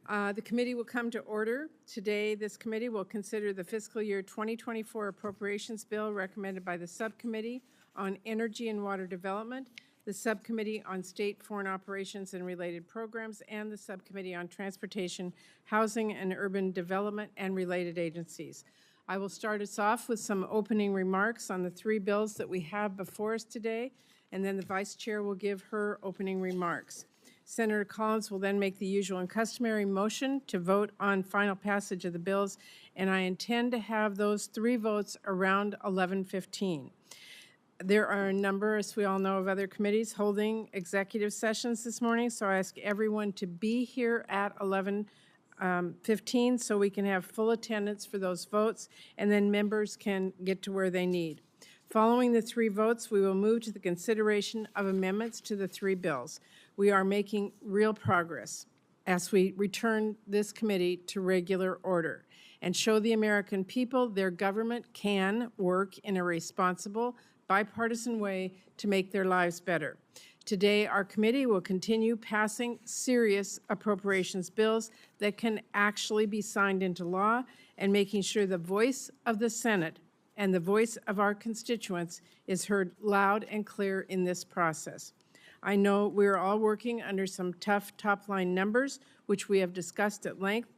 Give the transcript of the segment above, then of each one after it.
The committee will come to order. Today, this committee will consider the fiscal year 2024 appropriations bill recommended by the Subcommittee on Energy and Water Development, the Subcommittee on State Foreign Operations and Related Programs, and the Subcommittee on Transportation, Housing and Urban Development and related agencies. I will start us off with some opening remarks on the three bills that we have before us today, and then the Vice Chair will give her opening remarks. Senator Collins will then make the usual and customary motion to vote on final passage of the bills, and I intend to have those three votes around 11:15. There are a number, as we all know, of other committees holding executive sessions this morning, so I ask everyone to be here at 11:15 so we can have full attendance for those votes, and then members can get to where they need. Following the three votes, we will move to the consideration of amendments to the three bills. We are making real progress as we return this committee to regular order and show the American people their government can work in a responsible, bipartisan way to make their lives better. Today, our committee will continue passing serious appropriations bills that can actually be signed into law and making sure the voice of the Senate and the voice of our constituents is heard loud and clear in this process. I know we're all working under some tough top-line numbers, which we have discussed at length,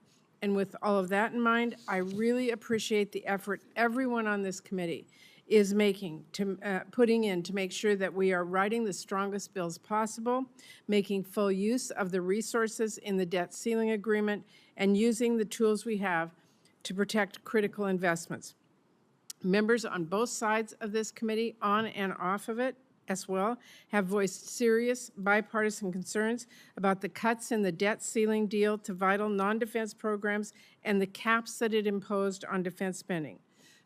and with all of that in mind, I really appreciate the effort everyone on this committee is putting in to make sure that we are writing the strongest bills possible, making full use of the resources in the debt ceiling agreement, and using the tools we have to protect critical investments. Members on both sides of this committee, on and off of it as well, have voiced serious bipartisan concerns about the cuts in the debt ceiling deal to vital non-defense programs and the caps that it imposed on defense spending.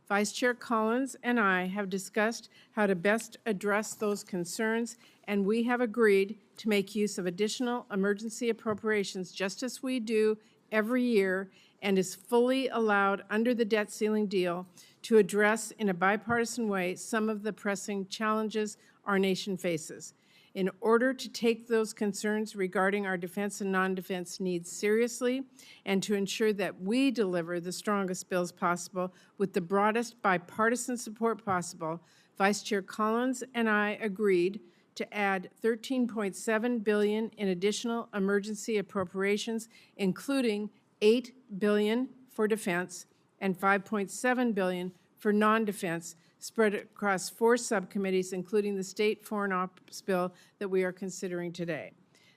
Vice Chair Collins and I have discussed how to best address those concerns, and we have agreed to make use of additional emergency appropriations just as we do every year and is fully allowed under the debt ceiling deal to address in a bipartisan way some of the pressing challenges our nation faces. In order to take those concerns regarding our defense and non-defense needs seriously and to ensure that we deliver the strongest bills possible with the broadest bipartisan support possible, Vice Chair Collins and I agreed to add $13.7 billion in additional emergency appropriations, including $8 billion for defense and $5.7 billion for non-defense, spread across four subcommittees, including the State Foreign Ops bill that we are considering today.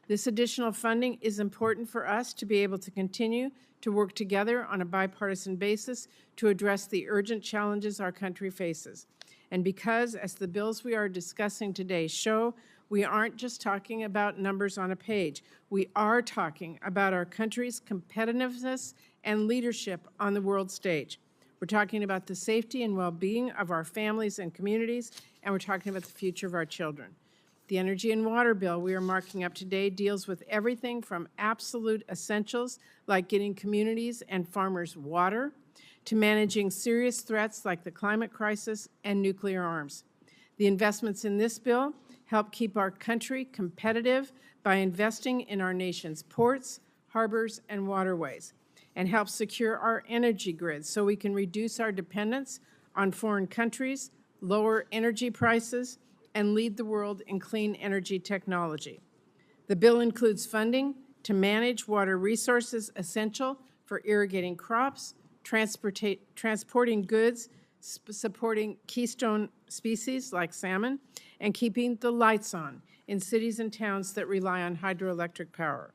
This additional funding is important for us to be able to continue to work together on a bipartisan basis to address the urgent challenges our country faces. And because, as the bills we are discussing today show, we aren't just talking about numbers on a page. We are talking about our country's competitiveness and leadership on the world stage. We're talking about the safety and well-being of our families and communities, and we're talking about the future of our children. The energy and water bill we are marking up today deals with everything from absolute essentials like getting communities and farmers water to managing serious threats like the climate crisis and nuclear arms. The investments in this bill help keep our country competitive by investing in our nation's ports, harbors, and waterways, and help secure our energy grids so we can reduce our dependence on foreign countries, lower energy prices, and lead the world in clean energy technology. The bill includes funding to manage water resources essential for irrigating crops, transporting goods, supporting keystone species like salmon, and keeping the lights on in cities and towns that rely on hydroelectric power.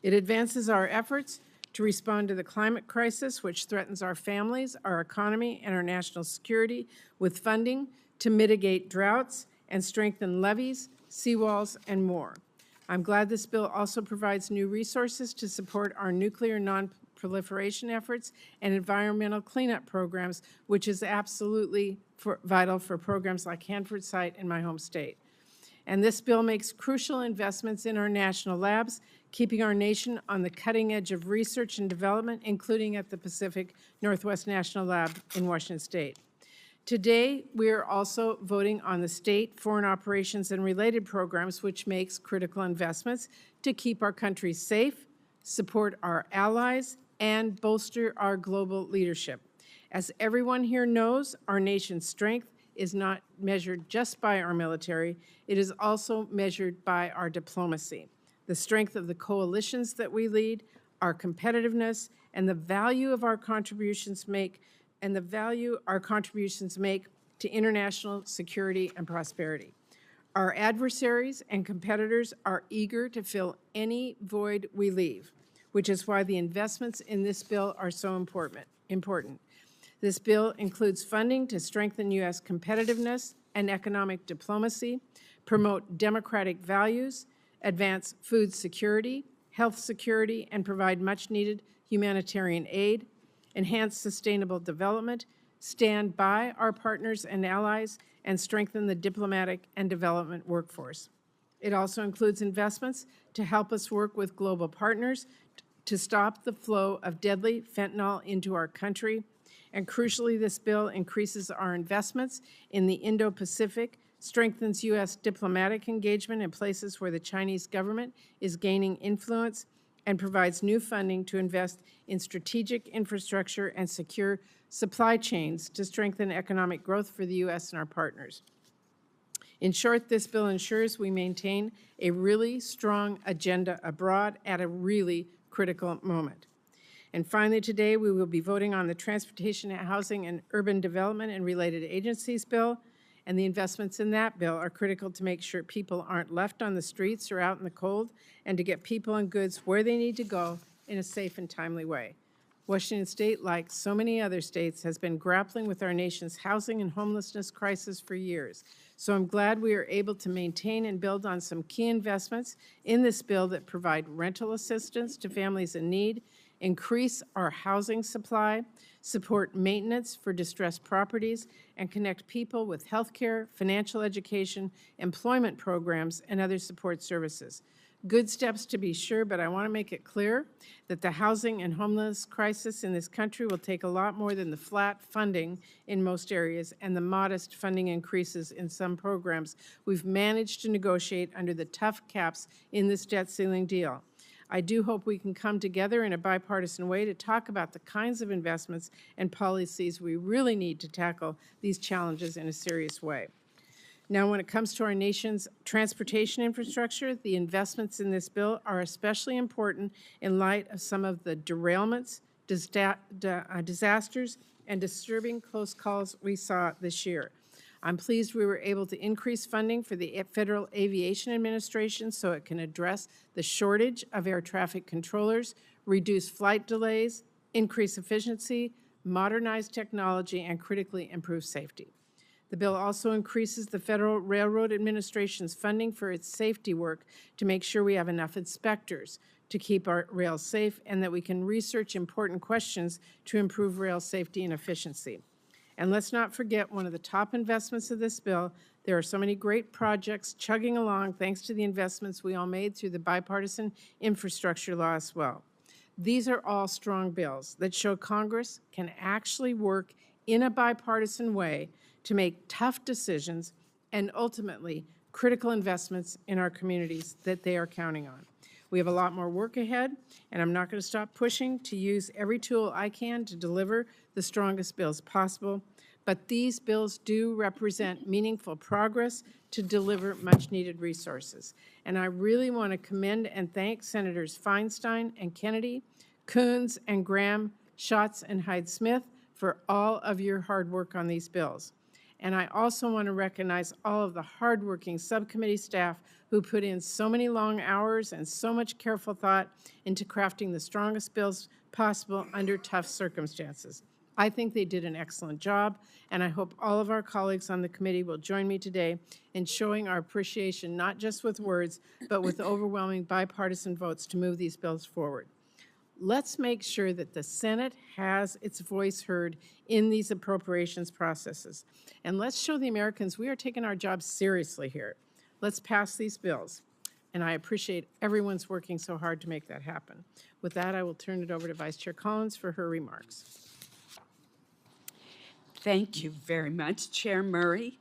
It advances our efforts to respond to the climate crisis, which threatens our families, our economy, and our national security, with funding to mitigate droughts and strengthen levees, seawalls, and more. I'm glad this bill also provides new resources to support our nuclear non-proliferation efforts and environmental cleanup programs, which is absolutely vital for programs like Hanford Site in my home state. And this bill makes crucial investments in our national labs, keeping our nation on the cutting edge of research and development, including at the Pacific Northwest National Lab in Washington State. Today, we are also voting on the state foreign operations and related programs, which makes critical investments to keep our country safe, support our allies, and bolster our global leadership. As everyone here knows, our nation's strength is not measured just by our military, it is also measured by our diplomacy, the strength of the coalitions that we lead, our competitiveness, and the value of our contributions make, to international security and prosperity. Our adversaries and competitors are eager to fill any void we leave, which is why the investments in this bill are so important. This bill includes funding to strengthen U.S. competitiveness and economic diplomacy, promote democratic values, advance food security, health security, and provide much-needed humanitarian aid, enhance sustainable development, stand by our partners and allies, and strengthen the diplomatic and development workforce. It also includes investments to help us work with global partners to stop the flow of deadly fentanyl into our country. And crucially, this bill increases our investments in the Indo-Pacific, strengthens U.S. diplomatic engagement in places where the Chinese government is gaining influence, and provides new funding to invest in strategic infrastructure and secure supply chains to strengthen economic growth for the U.S. and our partners. In short, this bill ensures we maintain a really strong agenda abroad at a really critical moment. And finally, today we will be voting on the Transportation, Housing, and Urban Development and Related Agencies bill, and the investments in that bill are critical to make sure people aren't left on the streets or out in the cold, and to get people and goods where they need to go in a safe and timely way. Washington State, like so many other states, has been grappling with our nation's housing and homelessness crisis for years. So I'm glad we are able to maintain and build on some key investments in this bill that provide rental assistance to families in need, increase our housing supply, support maintenance for distressed properties, and connect people with health care, financial education, employment programs, and other support services. Good steps to be sure, but I want to make it clear that the housing and homeless crisis in this country will take a lot more than the flat funding in most areas and the modest funding increases in some programs we've managed to negotiate under the tough caps in this debt ceiling deal. I do hope we can come together in a bipartisan way to talk about the kinds of investments and policies we really need to tackle these challenges in a serious way. Now, when it comes to our nation's transportation infrastructure, the investments in this bill are especially important in light of some of the derailments, disasters, and disturbing close calls we saw this year. I'm pleased we were able to increase funding for the Federal Aviation Administration so it can address the shortage of air traffic controllers, reduce flight delays, increase efficiency, modernize technology, and critically improve safety. The bill also increases the Federal Railroad Administration's funding for its safety work to make sure we have enough inspectors to keep our rails safe and that we can research important questions to improve rail safety and efficiency. And let's not forget one of the top investments of this bill. There are so many great projects chugging along thanks to the investments we all made through the bipartisan infrastructure law as well. These are all strong bills that show Congress can actually work in a bipartisan way to make tough decisions and ultimately critical investments in our communities that they are counting on. We have a lot more work ahead, and I'm not going to stop pushing to use every tool I can to deliver the strongest bills possible, but these bills do represent meaningful progress to deliver much-needed resources. And I really want to commend and thank Senators Feinstein and Kennedy, Coons and Graham, Schatz and Hyde-Smith for all of your hard work on these bills. And I also want to recognize all of the hardworking subcommittee staff who put in so many long hours and so much careful thought into crafting the strongest bills possible under tough circumstances. I think they did an excellent job, and I hope all of our colleagues on the committee will join me today in showing our appreciation, not just with words, but with overwhelming bipartisan votes to move these bills forward. Let's make sure that the Senate has its voice heard in these appropriations processes. And let's show the Americans we are taking our job seriously here. Let's pass these bills. And I appreciate everyone's working so hard to make that happen. With that, I will turn it over to Vice Chair Collins for her remarks. Thank you very much, Chair Murray.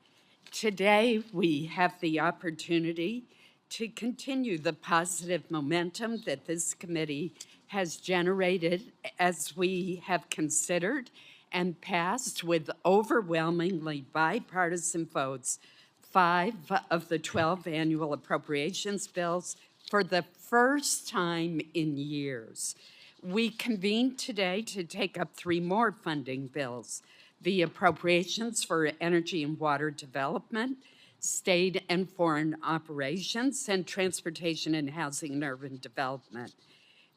Today, we have the opportunity To continue the positive momentum that this committee has generated as we have considered and passed with overwhelmingly bipartisan votes 5 of the 12 annual appropriations bills for the first time in years. We convened today to take up 3 more funding bills: the appropriations for energy and water development, state and foreign operations, and transportation and housing and urban development.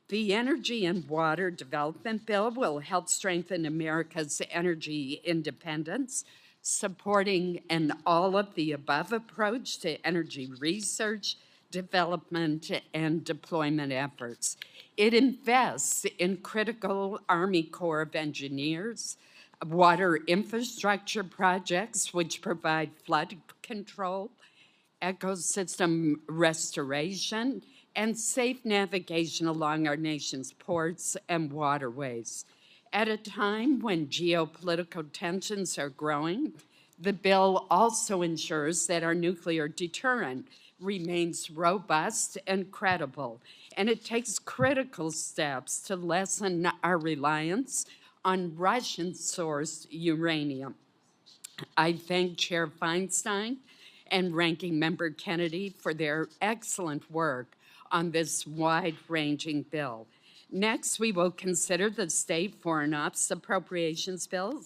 The Energy and Water Development Bill will help strengthen America's energy independence, supporting an all-of-the-above approach to energy research, development, and deployment efforts. It invests in critical Army Corps of Engineers, water infrastructure projects which provide flood control, ecosystem restoration, and safe navigation along our nation's ports and waterways. At a time when geopolitical tensions are growing, the bill also ensures that our nuclear deterrent remains robust and credible, and it takes critical steps to lessen our reliance on Russian-sourced uranium. I thank Chair Feinstein and Ranking Member Kennedy for their excellent work on this wide-ranging bill. Next, we will consider the State Foreign Ops Appropriations Bill.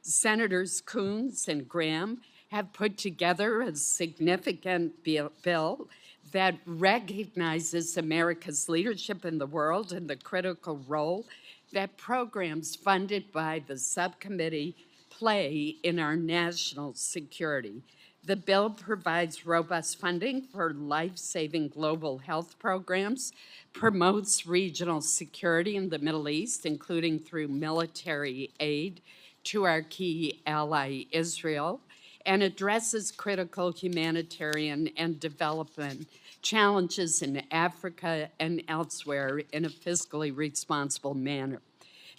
Senators Coons and Graham have put together a significant bill that recognizes America's leadership in the world and the critical role that programs funded by the subcommittee play in our national security. The bill provides robust funding for life-saving global health programs, promotes regional security in the Middle East, including through military aid to our key ally, Israel, and addresses critical humanitarian and development challenges in Africa and elsewhere in a fiscally responsible manner.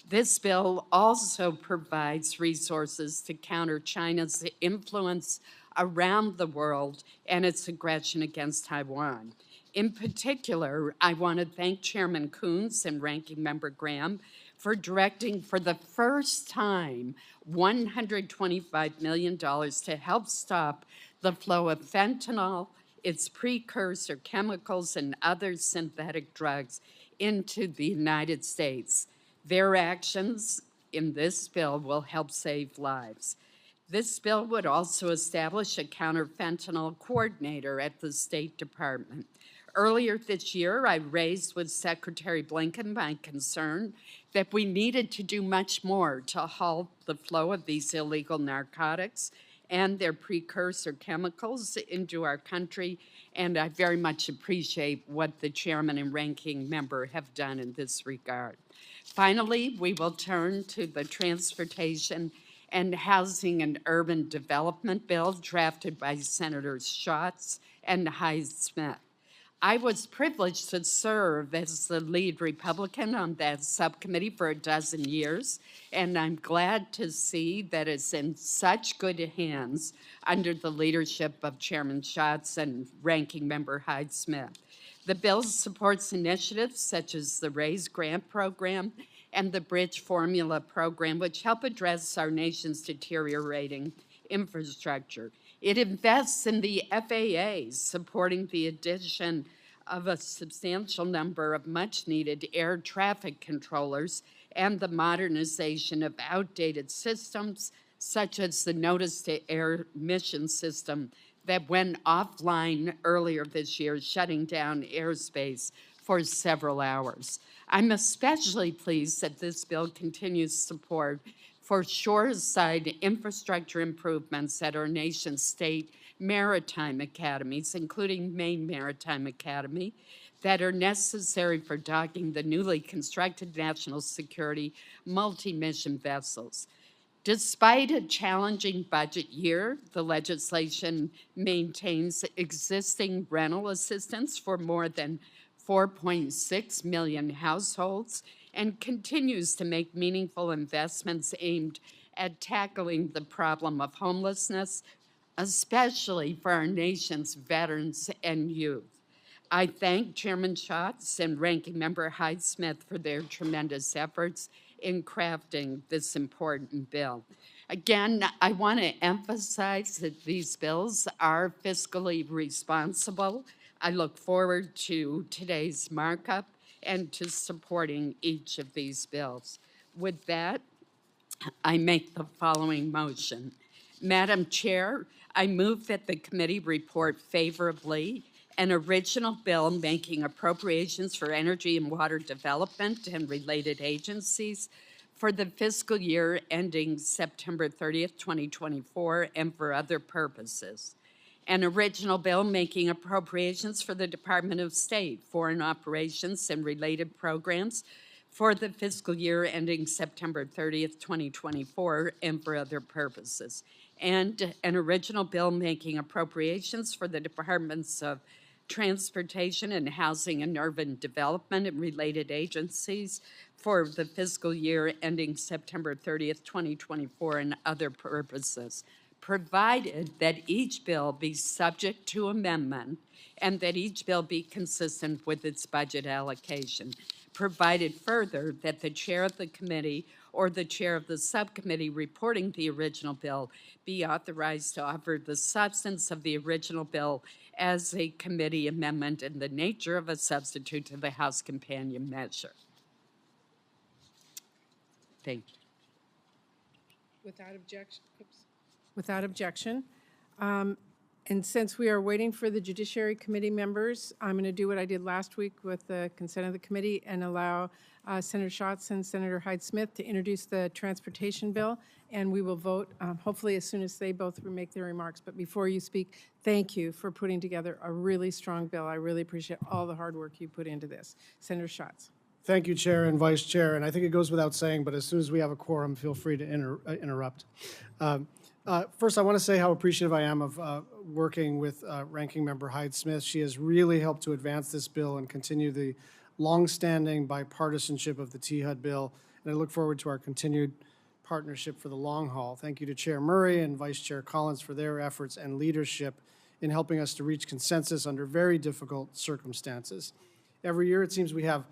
This bill also provides resources to counter China's influence around the world and its aggression against Taiwan. In particular, I want to thank Chairman Coons and Ranking Member Graham for directing for the first time $125 million to help stop the flow of fentanyl, its precursor chemicals, and other synthetic drugs into the United States. Their actions in this bill will help save lives. This bill would also establish a counter-fentanyl coordinator at the State Department. Earlier this year, I raised with Secretary Blinken my concern that we needed to do much more to halt the flow of these illegal narcotics and their precursor chemicals into our country, and I very much appreciate what the chairman and ranking member have done in this regard. Finally, we will turn to the Transportation and Housing and Urban Development Bill drafted by Senators Schatz and Hyde-Smith. I was privileged to serve as the lead Republican on that subcommittee for a dozen years, and I'm glad to see that it's in such good hands under the leadership of Chairman Schatz and Ranking Member Hyde-Smith. The bill supports initiatives such as the RAISE grant program and the Bridge Formula program, which help address our nation's deteriorating infrastructure. It invests in the FAA, supporting the addition of a substantial number of much-needed air traffic controllers and the modernization of outdated systems, such as the notice-to-air mission system that went offline earlier this year, shutting down airspace for several hours. I'm especially pleased that this bill continues support for shoreside infrastructure improvements at our nation's state maritime academies, including Maine Maritime Academy, that are necessary for docking the newly constructed national security multi-mission vessels. Despite a challenging budget year, the legislation maintains existing rental assistance for more than 4.6 million households and continues to make meaningful investments aimed at tackling the problem of homelessness, especially for our nation's veterans and youth. I thank Chairman Schatz and Ranking Member Hyde-Smith for their tremendous efforts in crafting this important bill. Again, I want to emphasize that these bills are fiscally responsible. I look forward to today's markup and to supporting each of these bills. With that, I make the following motion. Madam Chair, I move that the committee report favorably an original bill making appropriations for energy and water development and related agencies for the fiscal year ending September 30th, 2024, and for other purposes. An original bill making appropriations for the Department of State, Foreign Operations, and related programs for the fiscal year ending September 30th, 2024, and for other purposes. And an original bill making appropriations for the Departments of Transportation and Housing and Urban Development and related agencies for the fiscal year ending September 30th, 2024, and other purposes, provided that each bill be subject to amendment and that each bill be consistent with its budget allocation. Provided further that the chair of the committee or the chair of the subcommittee reporting the original bill be authorized to offer the substance of the original bill as a committee amendment in the nature of a substitute to the House companion measure. Thank you. Without objection, without objection. And since we are waiting for the Judiciary Committee members, I'm going to do what I did last week with the consent of the committee and allow Senator Schatz and Senator Hyde-Smith to introduce the transportation bill, and we will vote hopefully as soon as they both make their remarks. But before you speak, thank you for putting together a really strong bill. I really appreciate all the hard work you put into this. Senator Schatz. Thank you, Chair and Vice Chair. And I think it goes without saying, but as soon as we have a quorum, feel free to interrupt. First, I want to say how appreciative I am of working with Ranking Member Hyde-Smith. She has really helped to advance this bill and continue the longstanding bipartisanship of the THUD bill. And I look forward to our continued partnership for the long haul. Thank you to Chair Murray and Vice Chair Collins for their efforts and leadership in helping us to reach consensus under very difficult circumstances. Every year, it seems we have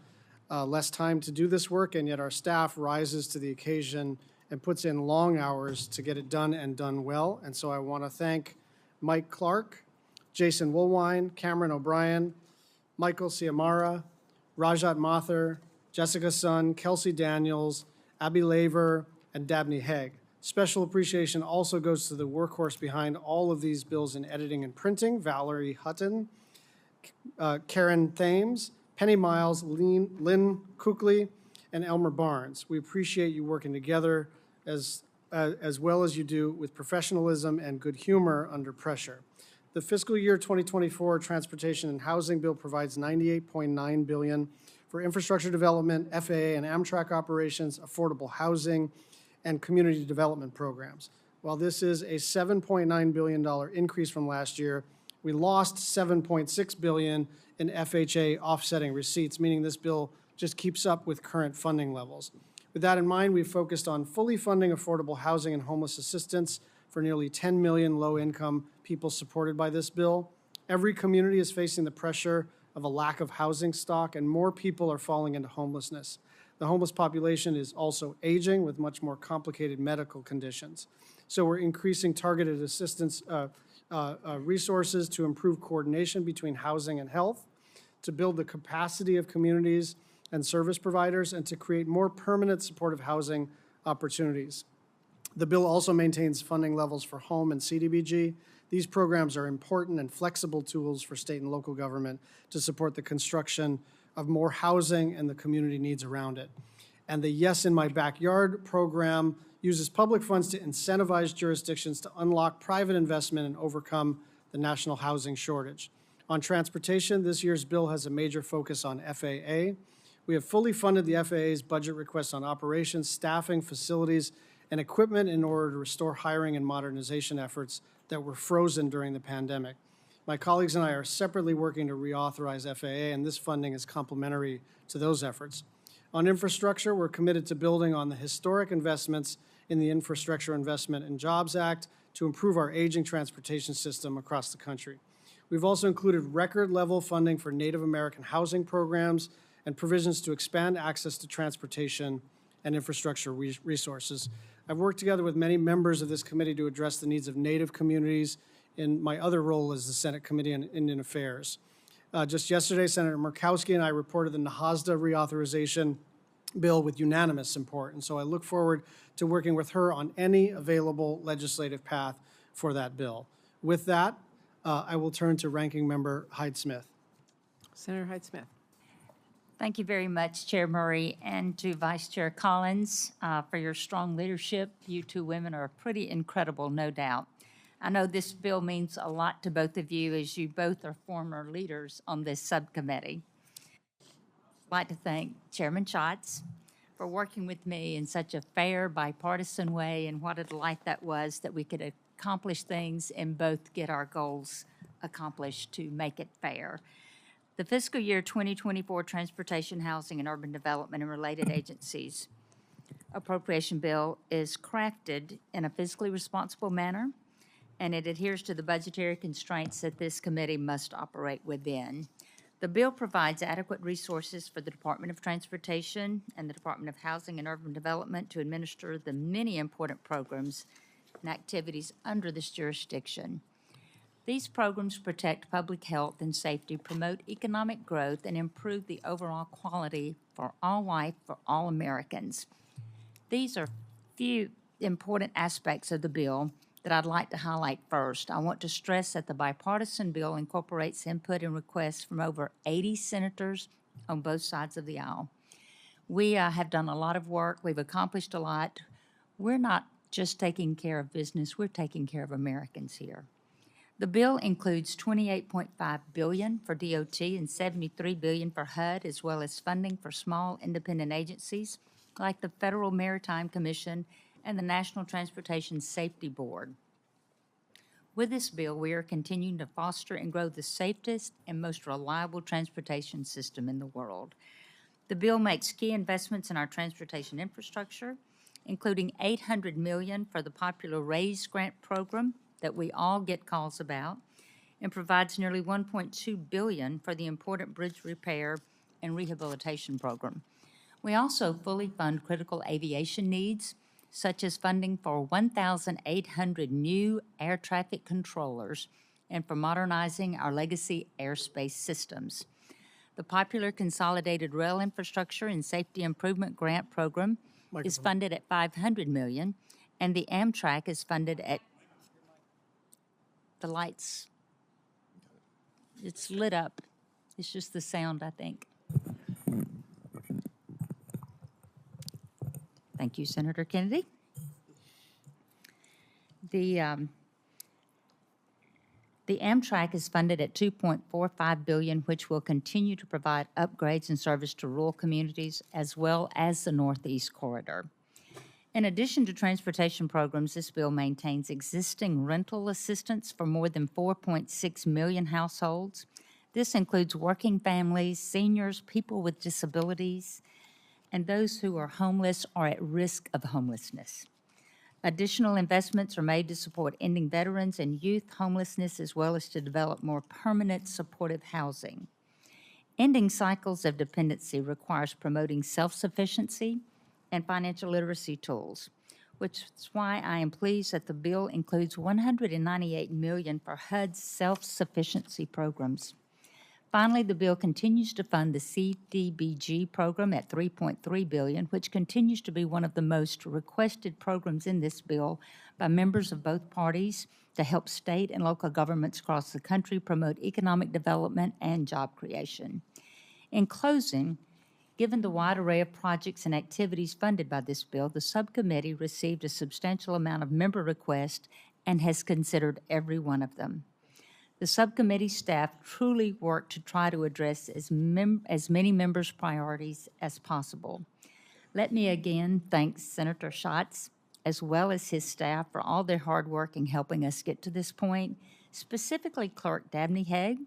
less time to do this work, and yet our staff rises to the occasion and puts in long hours to get it done and done well. And so I want to thank Mike Clark, Jason Woolwine, Cameron O'Brien, Michael Ciamara, Rajat Mathur, Jessica Sun, Kelsey Daniels, Abby Laver, and Dabney Haig. Special appreciation also goes to the workhorse behind all of these bills in editing and printing, Valerie Hutton, Karen Thames, Penny Miles, Lynn Cookley, and Elmer Barnes. We appreciate you working together as well as you do with professionalism and good humor under pressure. The fiscal year 2024 Transportation and Housing Bill provides $98.9 billion for infrastructure development, FAA and Amtrak operations, affordable housing, and community development programs. While this is a $7.9 billion increase from last year, we lost $7.6 billion in FHA offsetting receipts, meaning this bill just keeps up with current funding levels. With that in mind, we've focused on fully funding affordable housing and homeless assistance for nearly 10 million low-income people supported by this bill. Every community is facing the pressure of a lack of housing stock, and more people are falling into homelessness. The homeless population is also aging with much more complicated medical conditions. So we're increasing targeted assistance resources to improve coordination between housing and health, to build the capacity of communities and service providers, and to create more permanent supportive housing opportunities. The bill also maintains funding levels for home and CDBG. These programs are important and flexible tools for state and local government to support the construction of more housing and the community needs around it. And the Yes in My Backyard program uses public funds to incentivize jurisdictions to unlock private investment and overcome the national housing shortage. On transportation, this year's bill has a major focus on FAA. We have fully funded the FAA's budget requests on operations, staffing, facilities, and equipment in order to restore hiring and modernization efforts that were frozen during the pandemic. My colleagues and I are separately working to reauthorize FAA, and this funding is complementary to those efforts. On infrastructure, we're committed to building on the historic investments in the Infrastructure Investment and Jobs Act to improve our aging transportation system across the country. We've also included record-level funding for Native American housing programs and provisions to expand access to transportation and infrastructure resources. I've worked together with many members of this committee to address the needs of Native communities in my other role as the Senate Committee on Indian Affairs. Just yesterday, Senator Murkowski and I reported the NAHASDA reauthorization bill with unanimous support, and so I look forward to working with her on any available legislative path for that bill. With that, I will turn to Ranking Member Hyde-Smith. Senator Hyde-Smith. Thank you very much, Chair Murray, and to Vice Chair Collins for your strong leadership. You two women are pretty incredible, no doubt. I know this bill means a lot to both of you as you both are former leaders on this subcommittee. I'd like to thank Chairman Schatz for working with me in such a fair, bipartisan way, and what a delight that was that we could accomplish things and both get our goals accomplished to make it fair. The fiscal year 2024 Transportation, Housing, and Urban Development and related agencies appropriation bill is crafted in a fiscally responsible manner, and it adheres to the budgetary constraints that this committee must operate within. The bill provides adequate resources for the Department of Transportation and the Department of Housing and Urban Development to administer the many important programs and activities under this jurisdiction. These programs protect public health and safety, promote economic growth, and improve the overall quality for all life for all Americans. These are few important aspects of the bill that I'd like to highlight first. I want to stress that the bipartisan bill incorporates input and requests from over 80 senators on both sides of the aisle. We have done a lot of work. We've accomplished a lot. We're not just taking care of business. We're taking care of Americans here. The bill includes $28.5 billion for DOT and $73 billion for HUD, as well as funding for small independent agencies like the Federal Maritime Commission and the National Transportation Safety Board. With this bill, we are continuing to foster and grow the safest and most reliable transportation system in the world. The bill makes key investments in our transportation infrastructure, including $800 million for the popular RAISE grant program that we all get calls about, and provides nearly $1.2 billion for the important bridge repair and rehabilitation program. We also fully fund critical aviation needs, such as funding for 1,800 new air traffic controllers and for modernizing our legacy airspace systems. The popular Consolidated Rail Infrastructure and Safety Improvement Grant Program is funded at $500 million, and the Amtrak is funded at the lights. It's lit up. It's just the sound, I think. Thank you, Senator Kennedy. The Amtrak is funded at $2.45 billion, which will continue to provide upgrades and service to rural communities as well as the Northeast Corridor. In addition to transportation programs, this bill maintains existing rental assistance for more than 4.6 million households. This includes working families, seniors, people with disabilities, and those who are homeless or at risk of homelessness. Additional investments are made to support ending veterans and youth homelessness, as well as to develop more permanent supportive housing. Ending cycles of dependency requires promoting self-sufficiency and financial literacy tools, which is why I am pleased that the bill includes $198 million for HUD's self-sufficiency programs. Finally, the bill continues to fund the CDBG program at $3.3 billion, which continues to be one of the most requested programs in this bill by members of both parties to help state and local governments across the country promote economic development and job creation. In closing, given the wide array of projects and activities funded by this bill, the subcommittee received a substantial amount of member requests and has considered every one of them. The subcommittee staff truly worked to try to address as many members' priorities as possible. Let me again thank Senator Schatz, as well as his staff, for all their hard work in helping us get to this point, specifically Clerk Dabney Haig,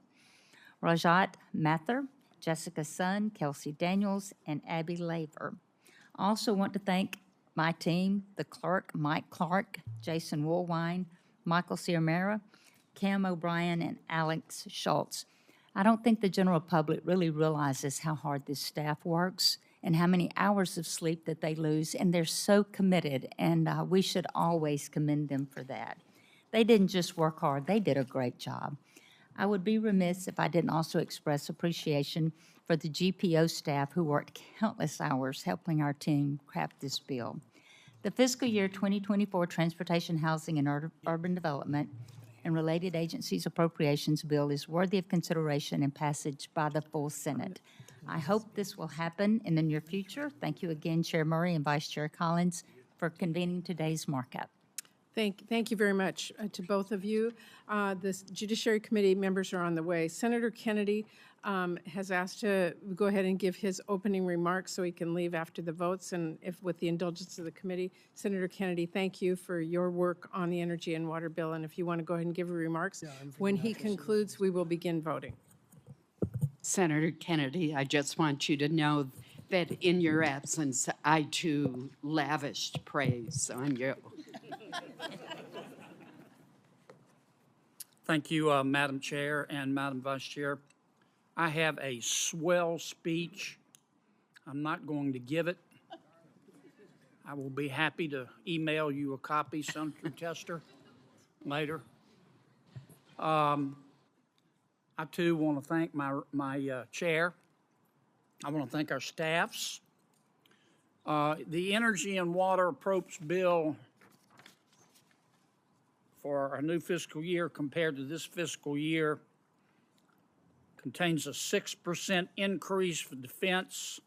Rajat Mathur, Jessica Sun, Kelsey Daniels, and Abby Laver. I also want to thank my team, the clerk, Mike Clark, Jason Woolwine, Michael Ciamera, Cam O'Brien, and Alex Schultz. I don't think the general public really realizes how hard this staff works and how many hours of sleep that they lose, and they're so committed, and we should always commend them for that. They didn't just work hard, they did a great job. I would be remiss if I didn't also express appreciation for the GPO staff who worked countless hours helping our team craft this bill. The fiscal year 2024 Transportation, Housing, and Urban Development and related agencies appropriations bill is worthy of consideration and passage by the full Senate. I hope this will happen in the near future. Thank you again, Chair Murray and Vice Chair Collins, for convening today's markup. Thank you very much to both of you. The Judiciary Committee members are on the way. Senator Kennedy has asked to go ahead and give his opening remarks so he can leave after the votes, and if with the indulgence of the committee. Senator Kennedy, thank you for your work on the energy and water bill, and if you want to go ahead and give your remarks. When he concludes, we will begin voting. Senator Kennedy, I just want you to know that in your absence, I too lavished praise on you. Thank you, Madam Chair and Madam Vice Chair. I have a swell speech. I'm not going to give it. I will be happy to email you a copy, Senator Tester, later. I too want to thank my chair. I want to thank our staffs. The Energy and Water Appropriations Bill for our new fiscal year compared to this fiscal year contains a 6% increase for defense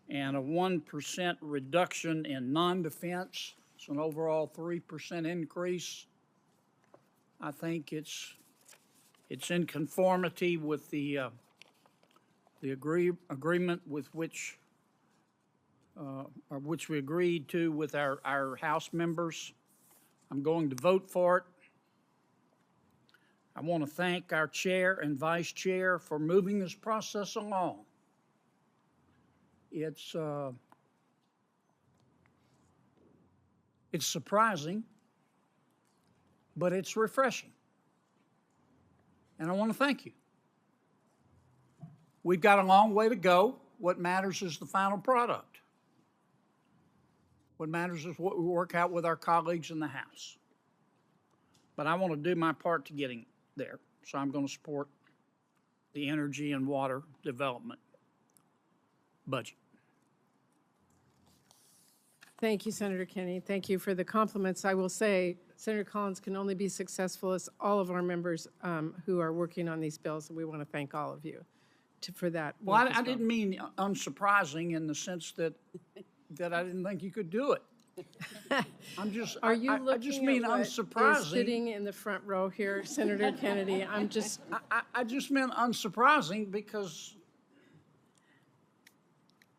and a 1% reduction in non-defense. It's an overall 3% increase. I think it's in conformity with the agreement with which we agreed to with our House members. I'm going to vote for it. I want to thank our chair and vice chair for moving this process along. It's surprising, but it's refreshing. And I want to thank you. We've got a long way to go. What matters is the final product. What matters is what we work out with our colleagues in the House. But I want to do my part to getting there, so I'm going to support the energy and water development budget. Thank you, Senator Kennedy. Thank you for the compliments. I will say Senator Collins can only be successful as all of our members who are working on these bills, and we want to thank all of you for that. Well, I didn't mean unsurprising in the sense that I didn't think you could do it. I'm just, Are you I looking just mean at what is unsurprising. sitting in the front row here, Senator Kennedy? I'm just, I just meant unsurprising because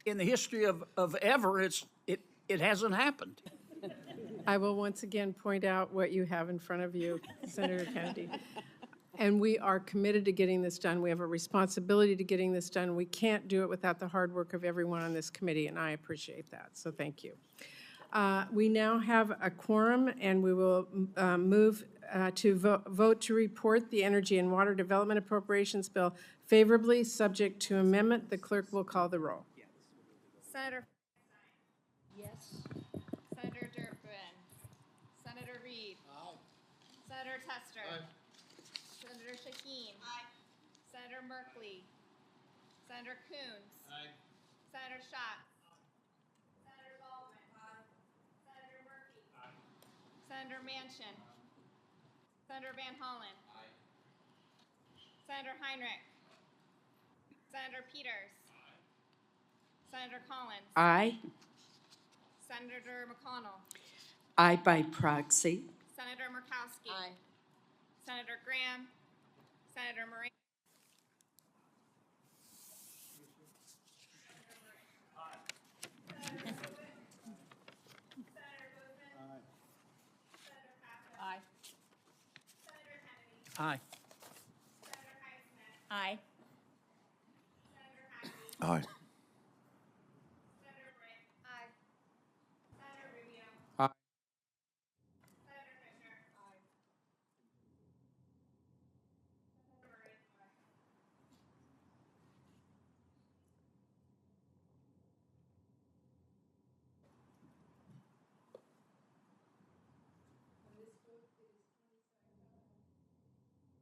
in the history of ever, it hasn't happened. I will once again point out what you have in front of you, Senator Kennedy. And we are committed to getting this done. We have a responsibility to getting this done. We can't do it without the hard work of everyone on this committee, and I appreciate that. So thank you. We now have a quorum, and we will move to vote to report the Energy and Water Development Appropriations Bill favorably, subject to amendment. The clerk will call the roll. Senator. Yes. Senator Durbin. Senator Reed. Aye. Senator Tester. Aye. Senator Shaheen. Aye. Senator Merkley. Senator Coons. Aye. Senator Schatz. Senator Baldwin. Aye. Senator Murphy. Aye. Senator Manchin. Senator Van Hollen. Aye. Senator Heinrich. Senator Peters. Aye. Senator Collins. Aye. Senator McConnell. Aye by proxy. Senator Murkowski. Aye. Senator Graham. Senator Moran. Aye. Senator Kennedy. Aye. Senator Highsmith. Aye. Senator Hackey. Aye. Senator Britt. Aye. Senator Rubio. Aye. Senator Fisher. Aye.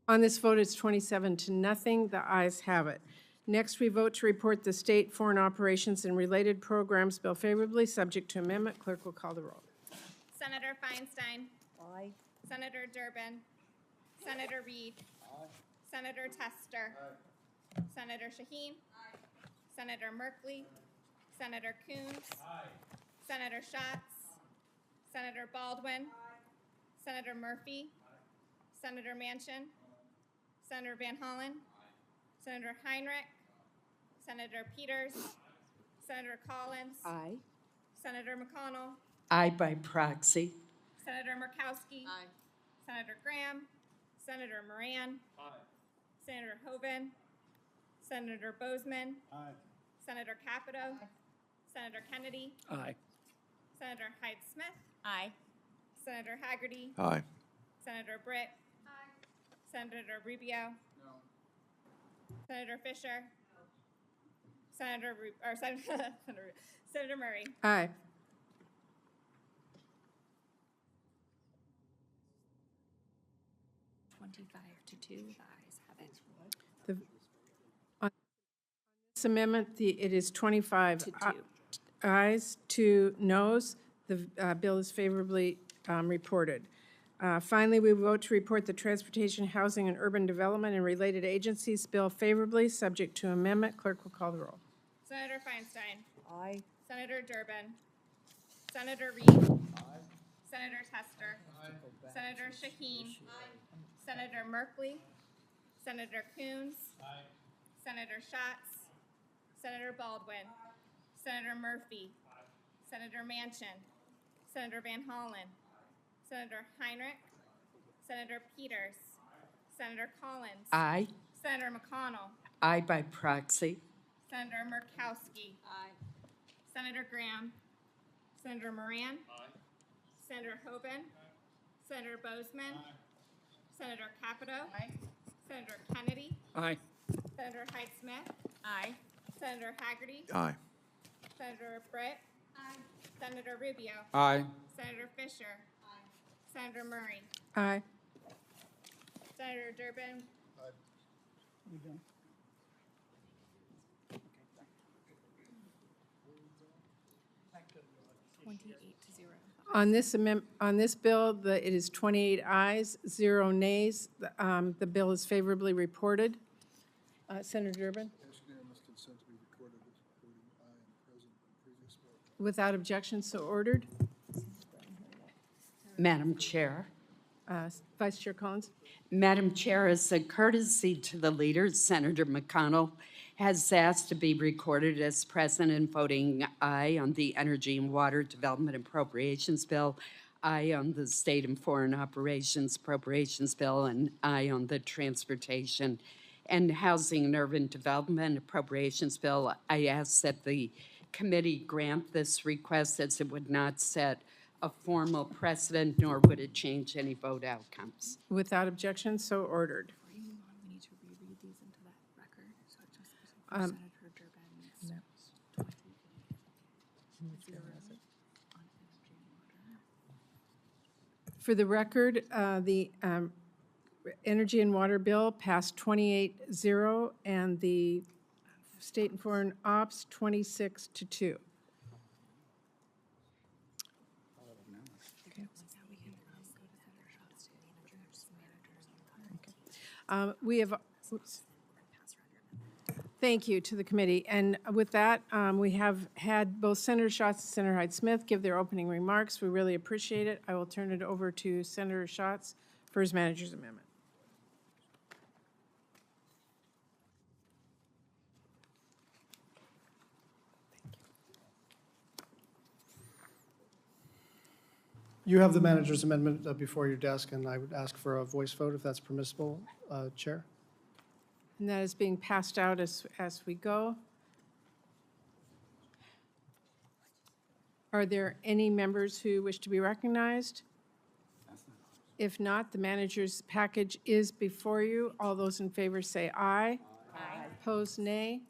On this vote, it's 27-0. The ayes have it. Next, we vote to report the State Foreign Operations and Related Programs Bill favorably, subject to amendment. Clerk will call the roll. Senator Feinstein. Aye. Senator Durbin. Senator Reed. Senator Tester. Senator Shaheen. Senator Merkley. Senator Coons. Senator Schatz. Senator Baldwin. Senator Murphy. Senator Manchin. Senator Van Hollen. Senator Heinrich. Senator Peters. Senator Collins. Aye. Senator McConnell. Aye by proxy. Senator Murkowski. Aye. Senator Graham. Senator Moran. Aye. Senator Hoven. Senator Bozeman. Aye. Senator Capito. Aye. Senator Kennedy. Aye. Senator Hyde-Smith. Aye. Senator Haggerty. Aye. Senator Britt. Aye. Senator Rubio. No. Senator Fisher. No. Senator Murray. Aye. On this amendment, it is 25 ayes, 2 noes. The bill is favorably reported. Finally, we vote to report the Transportation, Housing, and Urban Development and Related Agencies Bill favorably, subject to amendment. Clerk will call the roll. Senator Feinstein. Aye. Senator Durbin. Senator Reed. Aye. Senator Tester. Aye. Senator Shaheen. Aye. Senator Merkley. Senator Coons. Aye. Senator Schatz. Senator Baldwin. Aye. Senator Murphy. Aye. Senator Manchin. Senator Van Hollen. Senator Heinrich. Senator Peters. Senator Collins. Aye. Senator McConnell. Aye by proxy. Senator Murkowski. Aye. Senator Graham. Senator Moran. Aye. Senator Hoven. Aye. Senator Bozeman. Aye. Senator Capito. Aye. Senator Kennedy. Aye. Senator Hyde-Smith. Aye. Senator Haggerty. Aye. Senator Britt. Aye. Senator Rubio. Aye. Senator Fisher. Aye. Senator Murray. Aye. Senator Durbin. On this bill, it is 28 ayes, 0 nays. The bill is favorably reported. Senator Durbin? Ask unanimous consent to be recorded as voting aye and present in previous vote. Without objection, so ordered. Madam Chair. Vice Chair Collins? Madam Chair, as a courtesy to the leaders, Senator McConnell has asked to be recorded as present in voting aye on the Energy and Water Development Appropriations Bill, aye on the State and Foreign Operations Appropriations Bill, and aye on the Transportation and Housing and Urban Development Appropriations Bill. I ask that the committee grant this request, as it would not set a formal precedent, nor would it change any vote outcomes. Without objection, so ordered. We need to reread these into that record, so it just for Senator Durbin. For the record, the Energy and Water Bill passed 28-0, and the State and Foreign Ops 26-2. We have, oops. Thank you to the committee. And with that, we have had both Senator Schatz and Senator Hyde-Smith give their opening remarks. We really appreciate it. I will turn it over to Senator Schatz for his manager's amendment. You have the manager's amendment before your desk, and I would ask for a voice vote if that's permissible, Chair. And that is being passed out as we go. Are there any members who wish to be recognized? If not, the manager's package is before you. All those in favor say aye. Aye. Opposed, nay.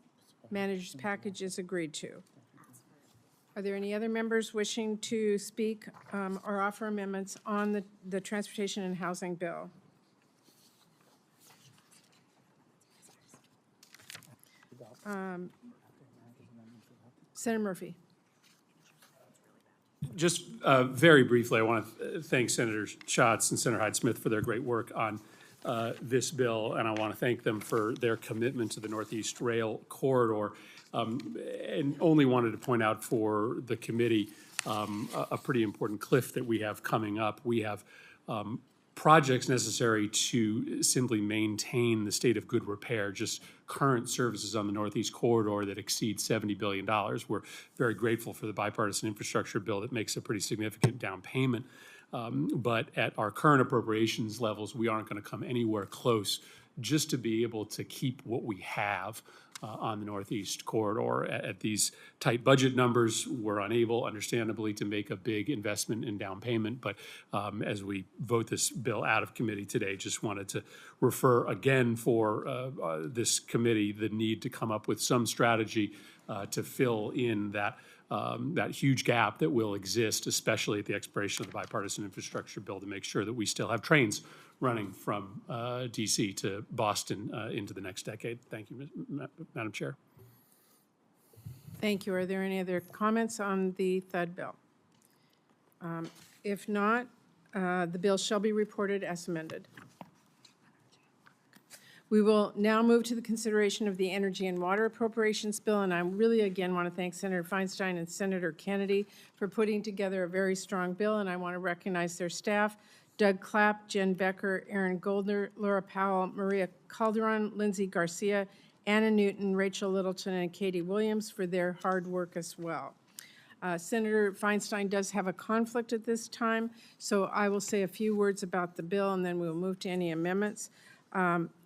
Manager's package is agreed to. Are there any other members wishing to speak or offer amendments on the Transportation and Housing Bill? Senator Murphy. Just very briefly, I want to thank Senator Schatz and Senator Hyde-Smith for their great work on this bill, and I want to thank them for their commitment to the Northeast Rail Corridor. And only wanted to point out for the committee a pretty important cliff that we have coming up. We have projects necessary to simply maintain the state of good repair, just current services on the Northeast Corridor that exceed $70 billion. We're very grateful for the bipartisan infrastructure bill that makes a pretty significant down payment. But at our current appropriations levels, we aren't going to come anywhere close just to be able to keep what we have on the Northeast Corridor. At these tight budget numbers, we're unable, understandably, to make a big investment in down payment. But as we vote this bill out of committee today, just wanted to refer again for this committee the need to come up with some strategy to fill in that huge gap that will exist, especially at the expiration of the bipartisan infrastructure bill, to make sure that we still have trains running from DC to Boston into the next decade. Thank you, Madam Chair. Thank you. Are there any other comments on the THUD bill? If not, the bill shall be reported as amended. We will now move to the consideration of the Energy and Water Appropriations Bill, and I really again want to thank Senator Feinstein and Senator Kennedy for putting together a very strong bill, and I want to recognize their staff, Doug Clapp, Jen Becker, Aaron Goldner, Laura Powell, Maria Calderon, Lindsay Garcia, Anna Newton, Rachel Littleton, and Katie Williams for their hard work as well. Senator Feinstein does have a conflict at this time, so I will say a few words about the bill, and then we'll move to any amendments.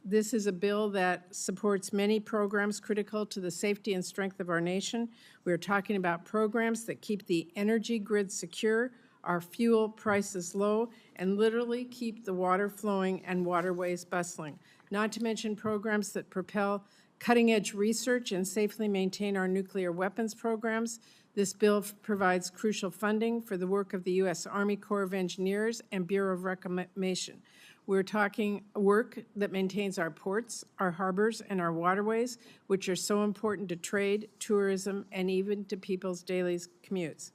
This is a bill that supports many programs critical to the safety and strength of our nation. We're talking about programs that keep the energy grid secure, our fuel prices low, and literally keep the water flowing and waterways bustling. Not to mention programs that propel cutting-edge research and safely maintain our nuclear weapons programs. This bill provides crucial funding for the work of the U.S. Army Corps of Engineers and Bureau of Reclamation. We're talking work that maintains our ports, our harbors, and our waterways, which are so important to trade, tourism, and even to people's daily commutes.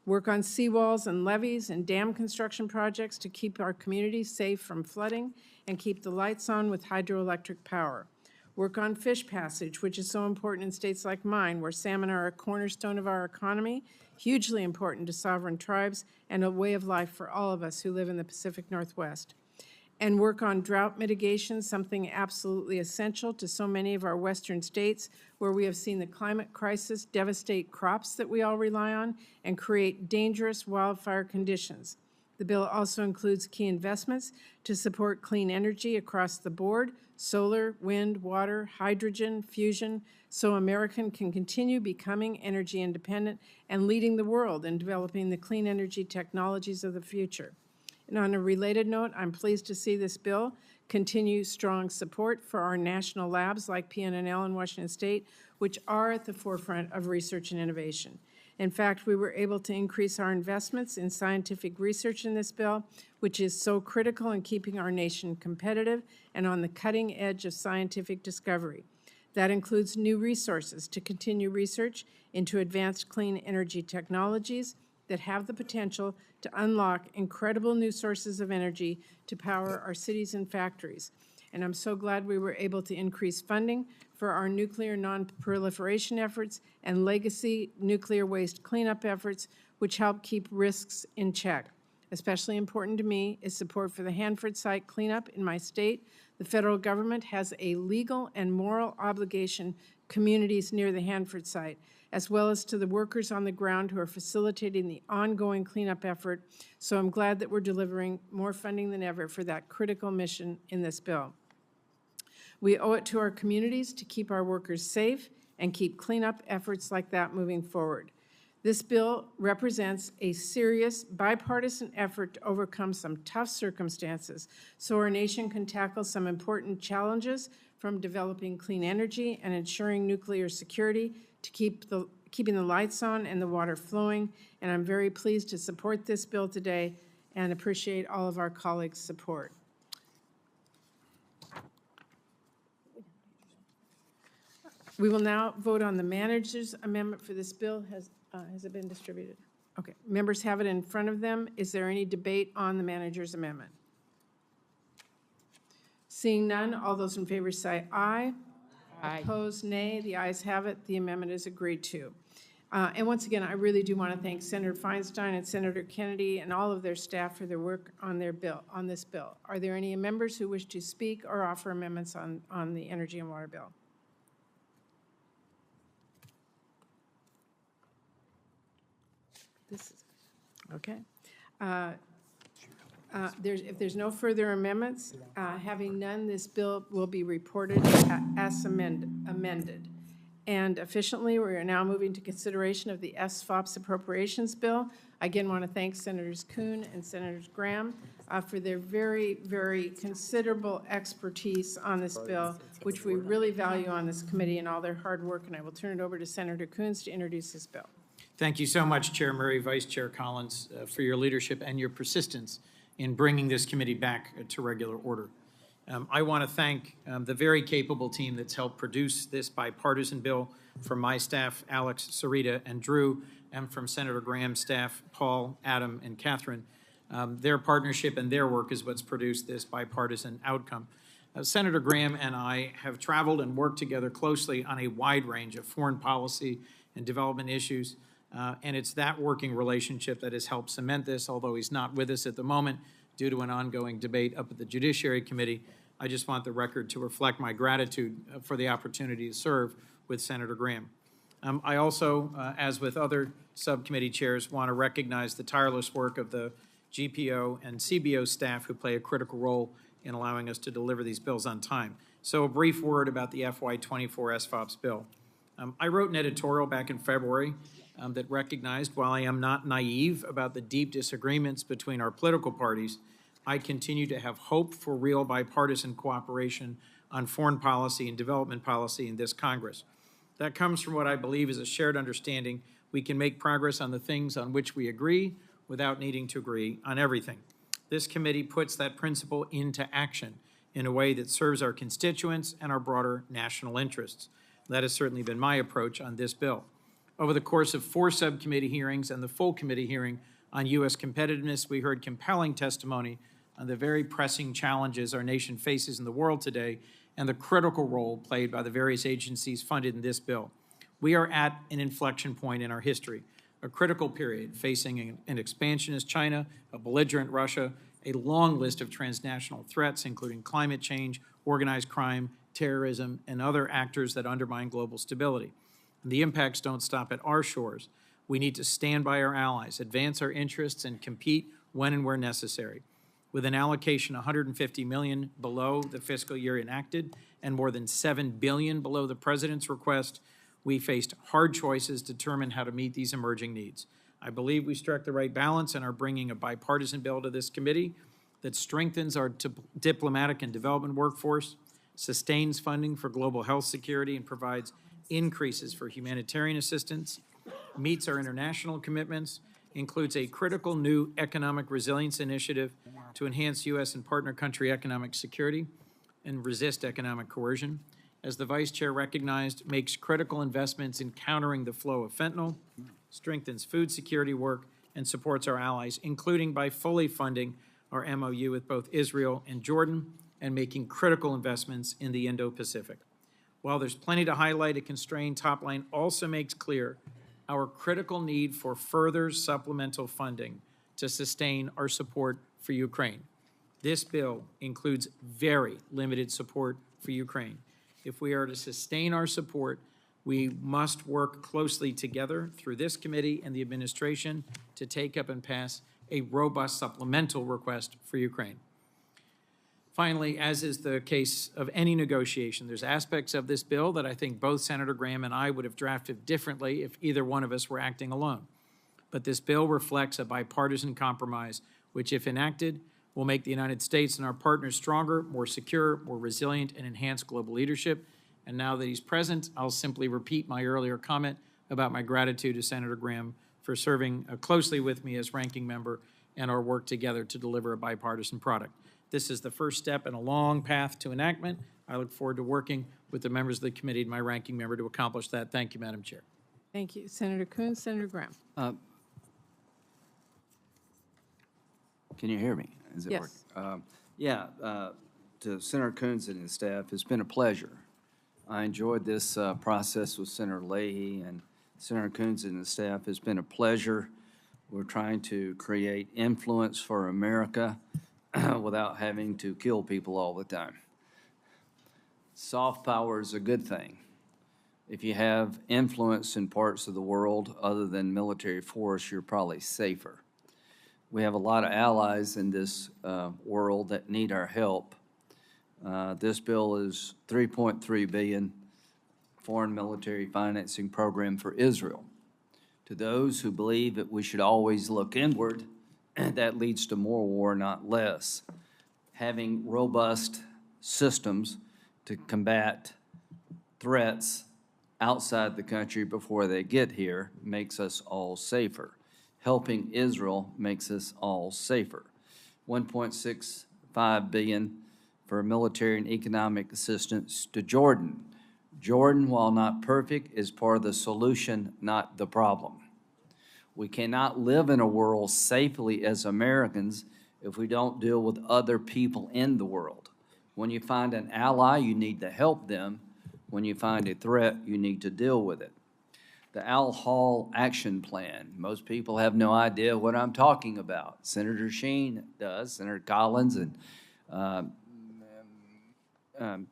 Work on seawalls and levees and dam construction projects to keep our communities safe from flooding and keep the lights on with hydroelectric power. Work on fish passage, which is so important in states like mine, where salmon are a cornerstone of our economy, hugely important to sovereign tribes, and a way of life for all of us who live in the Pacific Northwest. And work on drought mitigation, something absolutely essential to so many of our western states where we have seen the climate crisis devastate crops that we all rely on and create dangerous wildfire conditions. The bill also includes key investments to support clean energy across the board, solar, wind, water, hydrogen, fusion, so America can continue becoming energy independent and leading the world in developing the clean energy technologies of the future. And on a related note, I'm pleased to see this bill continue strong support for our national labs like PNNL in Washington State, which are at the forefront of research and innovation. In fact, we were able to increase our investments in scientific research in this bill, which is so critical in keeping our nation competitive and on the cutting edge of scientific discovery. That includes new resources to continue research into advanced clean energy technologies that have the potential to unlock incredible new sources of energy to power our cities and factories. And I'm so glad we were able to increase funding for our nuclear non-proliferation efforts and legacy nuclear waste cleanup efforts, which help keep risks in check. Especially important to me is support for the Hanford site cleanup in my state. The federal government has a legal and moral obligation communities near the Hanford site, as well as to the workers on the ground who are facilitating the ongoing cleanup effort. So I'm glad that we're delivering more funding than ever for that critical mission in this bill. We owe it to our communities to keep our workers safe and keep cleanup efforts like that moving forward. This bill represents a serious bipartisan effort to overcome some tough circumstances so our nation can tackle some important challenges, from developing clean energy and ensuring nuclear security to keeping the lights on and the water flowing. And I'm very pleased to support this bill today and appreciate all of our colleagues' support. We will now vote on the manager's amendment for this bill. Has it been distributed? Okay, members have it in front of them. Is there any debate on the manager's amendment? Seeing none, all those in favor say aye. Aye. Opposed, nay. The ayes have it. The amendment is agreed to. And once again, I really do want to thank Senator Feinstein and Senator Kennedy and all of their staff for their work on this bill. Are there any members who wish to speak or offer amendments on the energy and water bill? This is, okay. If there's no further amendments, having none, this bill will be reported as amended. And efficiently, we are now moving to consideration of the SFOPS Appropriations Bill. I again want to thank Senators Kuhn and Senators Graham for their very, very considerable expertise on this bill, which we really value on this committee and all their hard work. And I will turn it over to Senator Coons to introduce this bill. Thank you so much, Chair Murray, Vice Chair Collins, for your leadership and your persistence in bringing this committee back to regular order. I want to thank the very capable team that's helped produce this bipartisan bill, from my staff, Alex, Sarita, and Drew, and from Senator Graham's staff, Paul, Adam, and Catherine. Their partnership and their work is what's produced this bipartisan outcome. Senator Graham and I have traveled and worked together closely on a wide range of foreign policy and development issues. And it's that working relationship that has helped cement this, although he's not with us at the moment due to an ongoing debate up at the Judiciary Committee. I just want the record to reflect my gratitude for the opportunity to serve with Senator Graham. I also, as with other subcommittee chairs, want to recognize the tireless work of the GPO and CBO staff who play a critical role in allowing us to deliver these bills on time. So a brief word about the FY24 SFOPS bill. I wrote an editorial back in February that recognized, while I am not naive about the deep disagreements between our political parties, I continue to have hope for real bipartisan cooperation on foreign policy and development policy in this Congress. That comes from what I believe is a shared understanding we can make progress on the things on which we agree without needing to agree on everything. This committee puts that principle into action in a way that serves our constituents and our broader national interests. That has certainly been my approach on this bill. Over the course of 4 subcommittee hearings and the full committee hearing on U.S. competitiveness, we heard compelling testimony on the very pressing challenges our nation faces in the world today and the critical role played by the various agencies funded in this bill. We are at an inflection point in our history, a critical period facing an expansionist China, a belligerent Russia, a long list of transnational threats, including climate change, organized crime, terrorism, and other actors that undermine global stability. And the impacts don't stop at our shores. We need to stand by our allies, advance our interests, and compete when and where necessary. With an allocation $150 million below the fiscal year enacted and more than $7 billion below the President's request, we faced hard choices to determine how to meet these emerging needs. I believe we struck the right balance and are bringing a bipartisan bill to this committee that strengthens our diplomatic and development workforce, sustains funding for global health security, and provides increases for humanitarian assistance, meets our international commitments, includes a critical new economic resilience initiative to enhance U.S. and partner country economic security and resist economic coercion. As the Vice Chair recognized, makes critical investments in countering the flow of fentanyl, strengthens food security work, and supports our allies, including by fully funding our MOU with both Israel and Jordan and making critical investments in the Indo-Pacific. While there's plenty to highlight, a constrained top line also makes clear our critical need for further supplemental funding to sustain our support for Ukraine. This bill includes very limited support for Ukraine. If we are to sustain our support, we must work closely together through this committee and the administration to take up and pass a robust supplemental request for Ukraine. Finally, as is the case of any negotiation, there's aspects of this bill that I think both Senator Graham and I would have drafted differently if either one of us were acting alone. But this bill reflects a bipartisan compromise, which, if enacted, will make the United States and our partners stronger, more secure, more resilient, and enhance global leadership. And now that he's present, I'll simply repeat my earlier comment about my gratitude to Senator Graham for serving closely with me as ranking member and our work together to deliver a bipartisan product. This is the first step in a long path to enactment. I look forward to working with the members of the committee and my ranking member to accomplish that. Thank you, Madam Chair. Thank you. Senator Coons, Senator Graham. Can you hear me? Is it Yes. working? To Senator Coons and his staff, it's been a pleasure. I enjoyed this process with Senator Leahy and Senator Coons and his staff. It's been a pleasure. We're trying to create influence for America without having to kill people all the time. Soft power is a good thing. If you have influence in parts of the world other than military force, you're probably safer. We have a lot of allies in this world that need our help. This bill is $3.3 billion foreign military financing program for Israel. To those who believe that we should always look inward, that leads to more war, not less. Having robust systems to combat threats outside the country before they get here makes us all safer. Helping Israel makes us all safer. $1.65 billion for military and economic assistance to Jordan. Jordan, while not perfect, is part of the solution, not the problem. We cannot live in a world safely as Americans if we don't deal with other people in the world. When you find an ally, you need to help them. When you find a threat, you need to deal with it. The Al Hall Action Plan. Most people have no idea what I'm talking about. Senator Sheen does, Senator Collins, and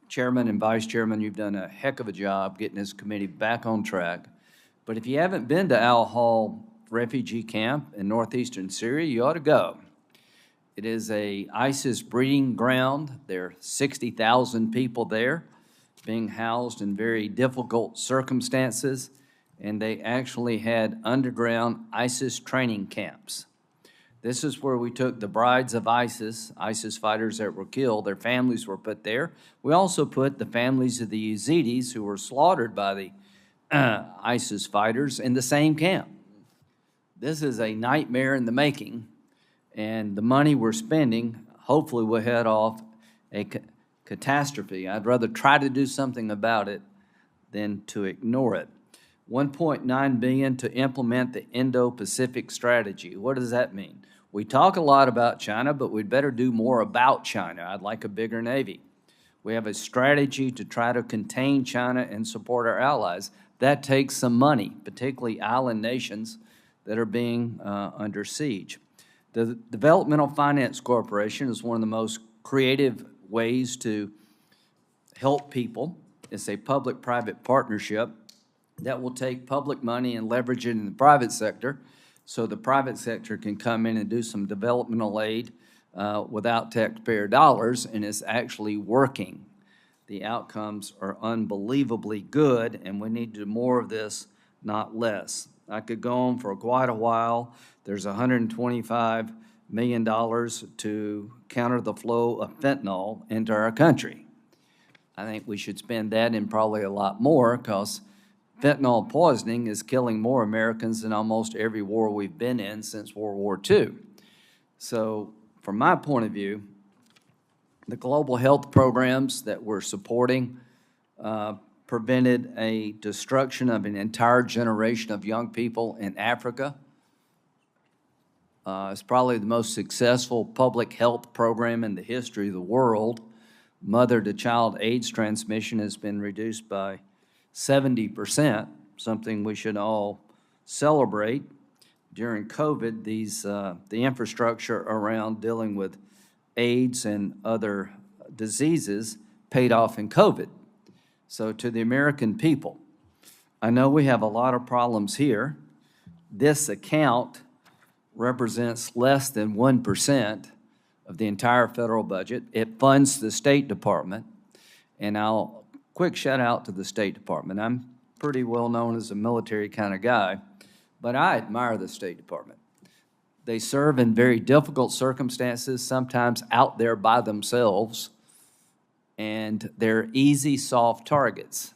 Chairman and Vice Chairman, you've done a heck of a job getting this committee back on track. But if you haven't been to Al Hall refugee camp in northeastern Syria, you ought to go. It is a ISIS breeding ground. There are 60,000 people there being housed in very difficult circumstances, and they actually had underground ISIS training camps. This is where we took the brides of ISIS fighters that were killed, their families were put there. We also put the families of the Yazidis who were slaughtered by the ISIS fighters in the same camp. This is a nightmare in the making, and the money we're spending hopefully will head off a catastrophe. I'd rather try to do something about it than to ignore it. $1.9 billion to implement the Indo-Pacific strategy. What does that mean? We talk a lot about China, but we'd better do more about China. I'd like a bigger Navy. We have a strategy to try to contain China and support our allies. That takes some money, particularly island nations that are being under siege. The Developmental Finance Corporation is one of the most creative ways to help people. It's a public-private partnership that will take public money and leverage it in the private sector so the private sector can come in and do some developmental aid without taxpayer dollars, and it's actually working. The outcomes are unbelievably good, and we need to do more of this, not less. I could go on for quite a while. There's $125 million to counter the flow of fentanyl into our country. I think we should spend that and probably a lot more, because fentanyl poisoning is killing more Americans than almost every war we've been in since World War II. So from my point of view, the global health programs that we're supporting prevented a destruction of an entire generation of young people in Africa. It's probably the most successful public health program in the history of the world. Mother-to-child AIDS transmission has been reduced by 70%, something we should all celebrate. During COVID, the infrastructure around dealing with AIDS and other diseases paid off in COVID. So to the American people, I know we have a lot of problems here. This account represents less than 1% of the entire federal budget. It funds the State Department, and quick shout out to the State Department. I'm pretty well known as a military kind of guy, but I admire the State Department. They serve in very difficult circumstances, sometimes out there by themselves, and they're easy, soft targets.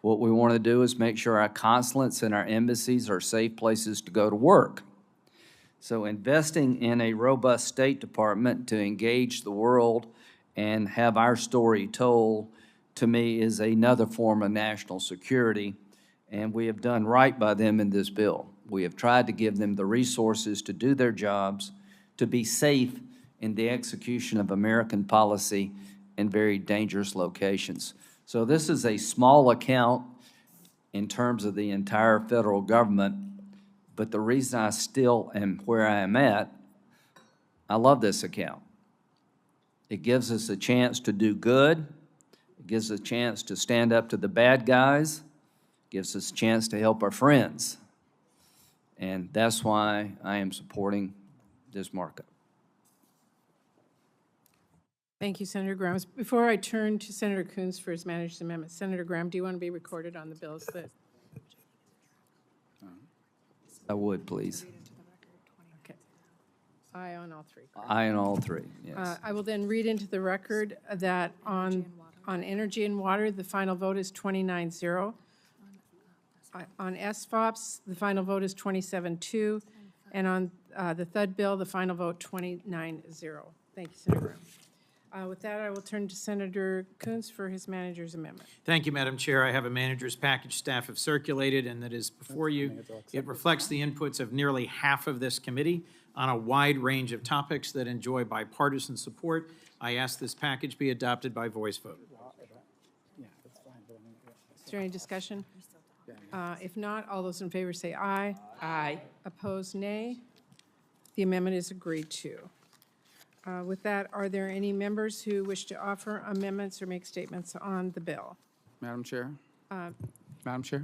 What we want to do is make sure our consulates and our embassies are safe places to go to work. So investing in a robust State Department to engage the world and have our story told to me, is another form of national security, and we have done right by them in this bill. We have tried to give them the resources to do their jobs, to be safe in the execution of American policy in very dangerous locations. So this is a small account in terms of the entire federal government, but the reason I still am where I am at, I love this account. It gives us a chance to do good. It gives us a chance to stand up to the bad guys. It gives us a chance to help our friends. And that's why I am supporting this markup. Thank you, Senator Graham. Before I turn to Senator Coons for his manager's amendment, Senator Graham, do you want to be recorded on the bills that? I would, please. Okay. Aye on all three. correct? Aye on all three, yes. I will then read into the record that on energy and water, the final vote is 29-0. On SFOPS, the final vote is 27-2. And on the THUD bill, the final vote 29-0. Thank you, Senator Graham. With that, I will turn to Senator Coons for his manager's amendment. Thank you, Madam Chair. I have a manager's package staff have circulated and that is before you. It reflects the inputs of nearly half of this committee on a wide range of topics that enjoy bipartisan support. I ask this package be adopted by voice vote. Is there any discussion? If not, all those in favor say aye. Aye. Opposed, nay. The amendment is agreed to. With that, are there any members who wish to offer amendments or make statements on the bill? Madam Chair? Madam Chair?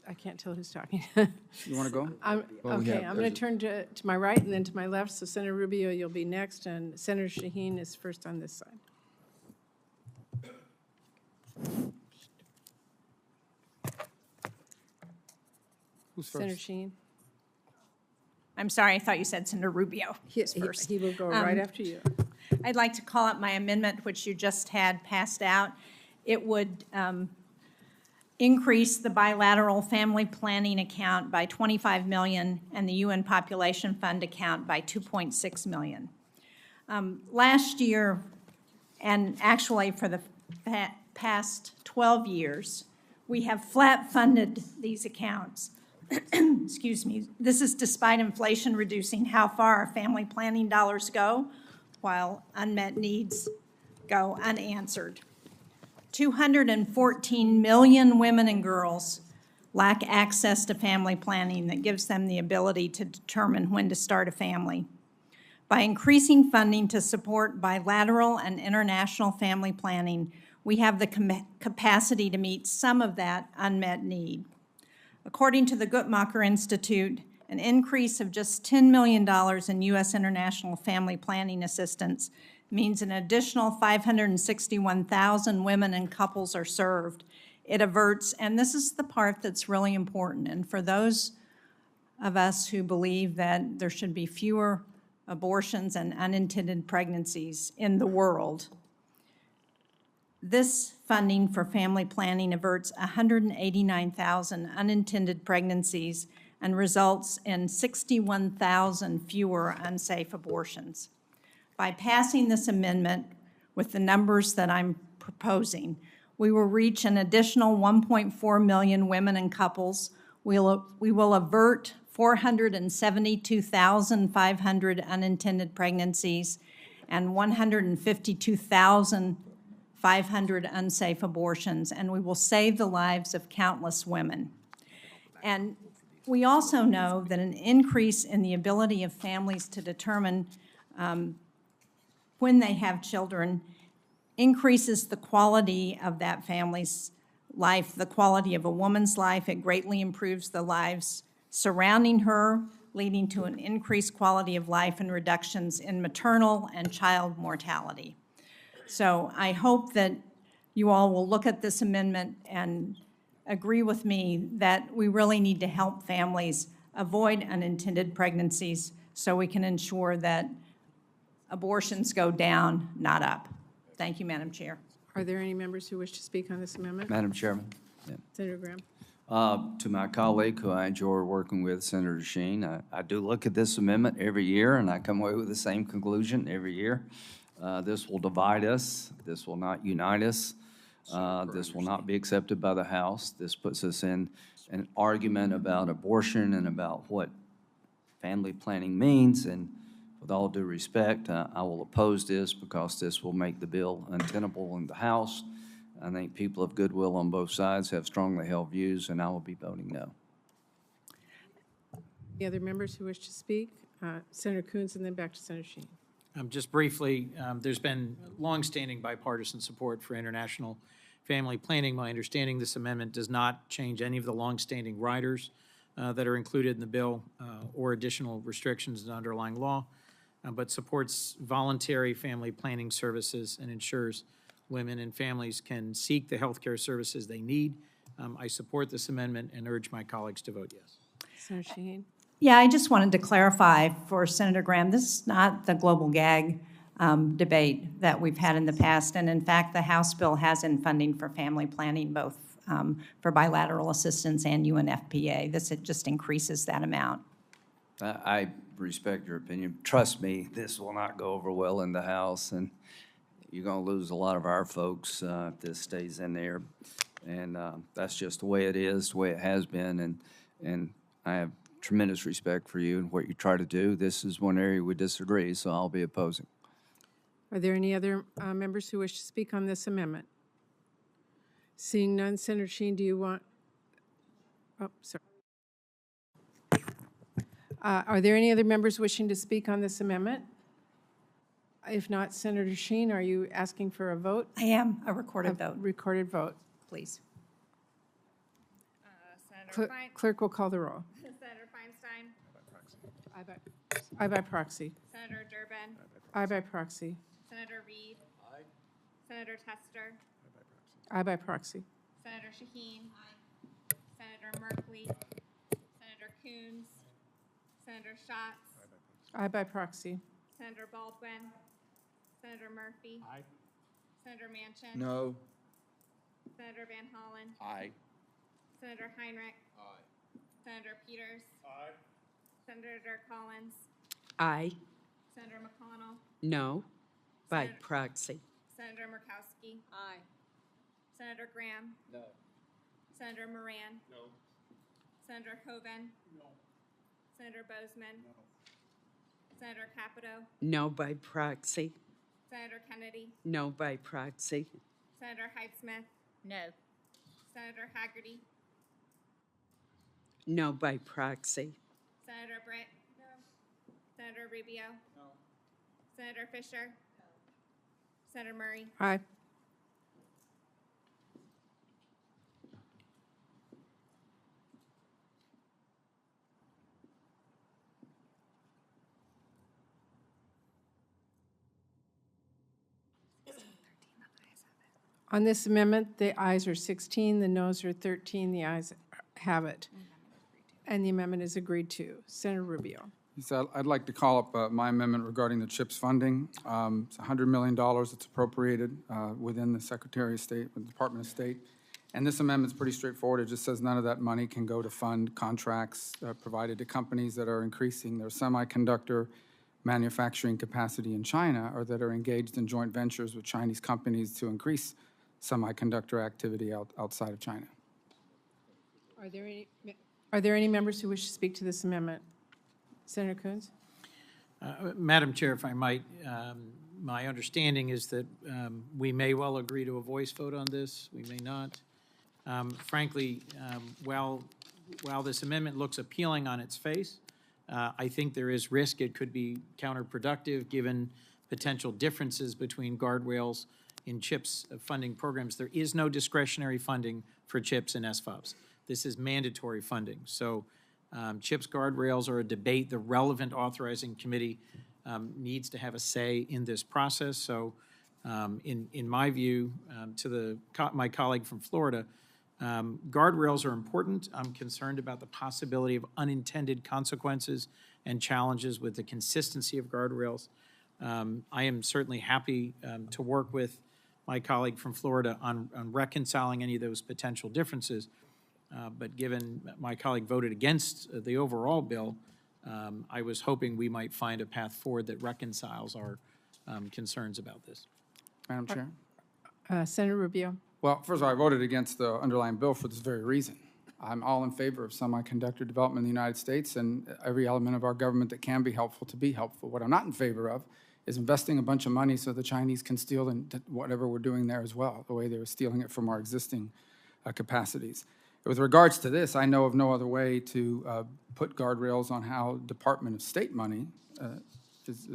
I can't tell who's talking. You want to go? Okay, I'm going to turn to my right and then to my left. So Senator Rubio, you'll be next, and Senator Shaheen is first on this side. Who's Senator first? Shaheen. I'm sorry, I thought you said Senator Rubio was first. He will go right after you. I'd like to call up my amendment, which you just had passed out. It would increase the bilateral family planning account by $25 million and the UN Population Fund account by $2.6 million. Last year, and actually for the past 12 years, we have flat funded these accounts. Excuse me. This is despite inflation reducing how far our family planning dollars go, while unmet needs go unanswered. 214 million women and girls lack access to family planning that gives them the ability to determine when to start a family. By increasing funding to support bilateral and international family planning, we have the capacity to meet some of that unmet need. According to the Guttmacher Institute, an increase of just $10 million in U.S. international family planning assistance means an additional 561,000 women and couples are served. It averts, and this is the part that's really important, and for those of us who believe that there should be fewer abortions and unintended pregnancies in the world, this funding for family planning averts 189,000 unintended pregnancies and results in 61,000 fewer unsafe abortions. By passing this amendment with the numbers that I'm proposing, we will reach an additional 1.4 million women and couples. We will avert 472,500 unintended pregnancies and 152,500 unsafe abortions, and we will save the lives of countless women. And we also know that an increase in the ability of families to determine when they have children increases the quality of that family's life, the quality of a woman's life. It greatly improves the lives surrounding her, leading to an increased quality of life and reductions in maternal and child mortality. So I hope that you all will look at this amendment and agree with me that we really need to help families avoid unintended pregnancies so we can ensure that abortions go down, not up. Thank you, Madam Chair. Are there any members who wish to speak on this amendment? Madam Chairman? Yeah. Senator Graham. To my colleague, who I enjoy working with, Senator Sheen, I do look at this amendment every year, and I come away with the same conclusion every year. This will divide us. This will not unite us. This will not be accepted by the House. This puts us in an argument about abortion and about what family planning means, and with all due respect, I will oppose this because this will make the bill untenable in the House. I think people of goodwill on both sides have strongly held views, and I will be voting no. Any other members who wish to speak? Senator Coons and then back to Senator Sheen. Just briefly, there's been longstanding bipartisan support for international family planning. My understanding, this amendment does not change any of the longstanding riders that are included in the bill or additional restrictions in the underlying law, but supports voluntary family planning services and ensures women and families can seek the health care services they need. I support this amendment and urge my colleagues to vote yes. Senator Sheen. Yeah, I just wanted to clarify for Senator Graham, this is not the global gag debate that we've had in the past. And in fact, the House bill has in funding for family planning, both for bilateral assistance and UNFPA. This, it just increases that amount. I respect your opinion. Trust me, this will not go over well in the House, and you're going to lose a lot of our folks if this stays in there. And that's just the way it is, the way it has been. And I have tremendous respect for you and what you try to do. This is one area we disagree, so I'll be opposing. Are there any other members who wish to speak on this amendment? Seeing none, Senator Sheen, do you want? Oh, sorry. Are there any other members wishing to speak on this amendment? If not, Senator Sheen, are you asking for a vote? I am a recorded vote, Recorded vote. please. Senator Clerk will call the roll. Senator Feinstein. Aye by proxy. Senator Durbin. Aye by proxy. Senator Reed. Aye. Senator Tester. Aye by proxy. Senator Shaheen. Aye. Senator Merkley. Senator Coons. Senator Schatz. Aye by proxy. Senator Baldwin. Senator Murphy. Aye. Senator Manchin. No. Senator Van Hollen. Aye. Senator Heinrich. Aye. Senator Peters. Aye. Senator Collins. Aye. Senator McConnell. No. By Senator- proxy. Senator Murkowski. Aye. Senator Graham. No. Senator Moran. No. Senator Hoven. No. Senator Bozeman. No. Senator Capito. No by proxy. Senator Kennedy. No by proxy. Senator Hyde-Smith. No. Senator Haggerty. No by proxy. Senator Britt. No. Senator Rubio. No. Senator Fisher. No. Senator Murray. Aye. On this amendment, the ayes are 16, the noes are 13, the ayes have it. And the amendment is agreed to. Senator Rubio. So I'd like to call up my amendment regarding the CHIPS funding. It's $100 million that's appropriated within the Secretary of State, the Department of State. And this amendment's pretty straightforward. It just says none of that money can go to fund contracts provided to companies that are increasing their semiconductor manufacturing capacity in China or that are engaged in joint ventures with Chinese companies to increase semiconductor activity outside of China. Are there any members who wish to speak to this amendment? Senator Coons? Madam Chair, if I might, my understanding is that we may well agree to a voice vote on this. We may not. Frankly, while this amendment looks appealing on its face, I think there is risk it could be counterproductive given potential differences between guardrails in CHIPS funding programs. There is no discretionary funding for CHIPS and SFOPs. This is mandatory funding. So CHIPS guardrails are a debate. The relevant authorizing committee needs to have a say in this process. So in my view, to my colleague from Florida, guardrails are important. I'm concerned about the possibility of unintended consequences and challenges with the consistency of guardrails. I am certainly happy to work with my colleague from Florida on reconciling any of those potential differences. But given my colleague voted against the overall bill, I was hoping we might find a path forward that reconciles our concerns about this. Madam Chair? Senator Rubio. Well, first of all, I voted against the underlying bill for this very reason. I'm all in favor of semiconductor development in the United States and every element of our government that can be helpful to be helpful. What I'm not in favor of is investing a bunch of money so the Chinese can steal whatever we're doing there as well, the way they were stealing it from our existing capacities. With regards to this, I know of no other way to put guardrails on how Department of State money is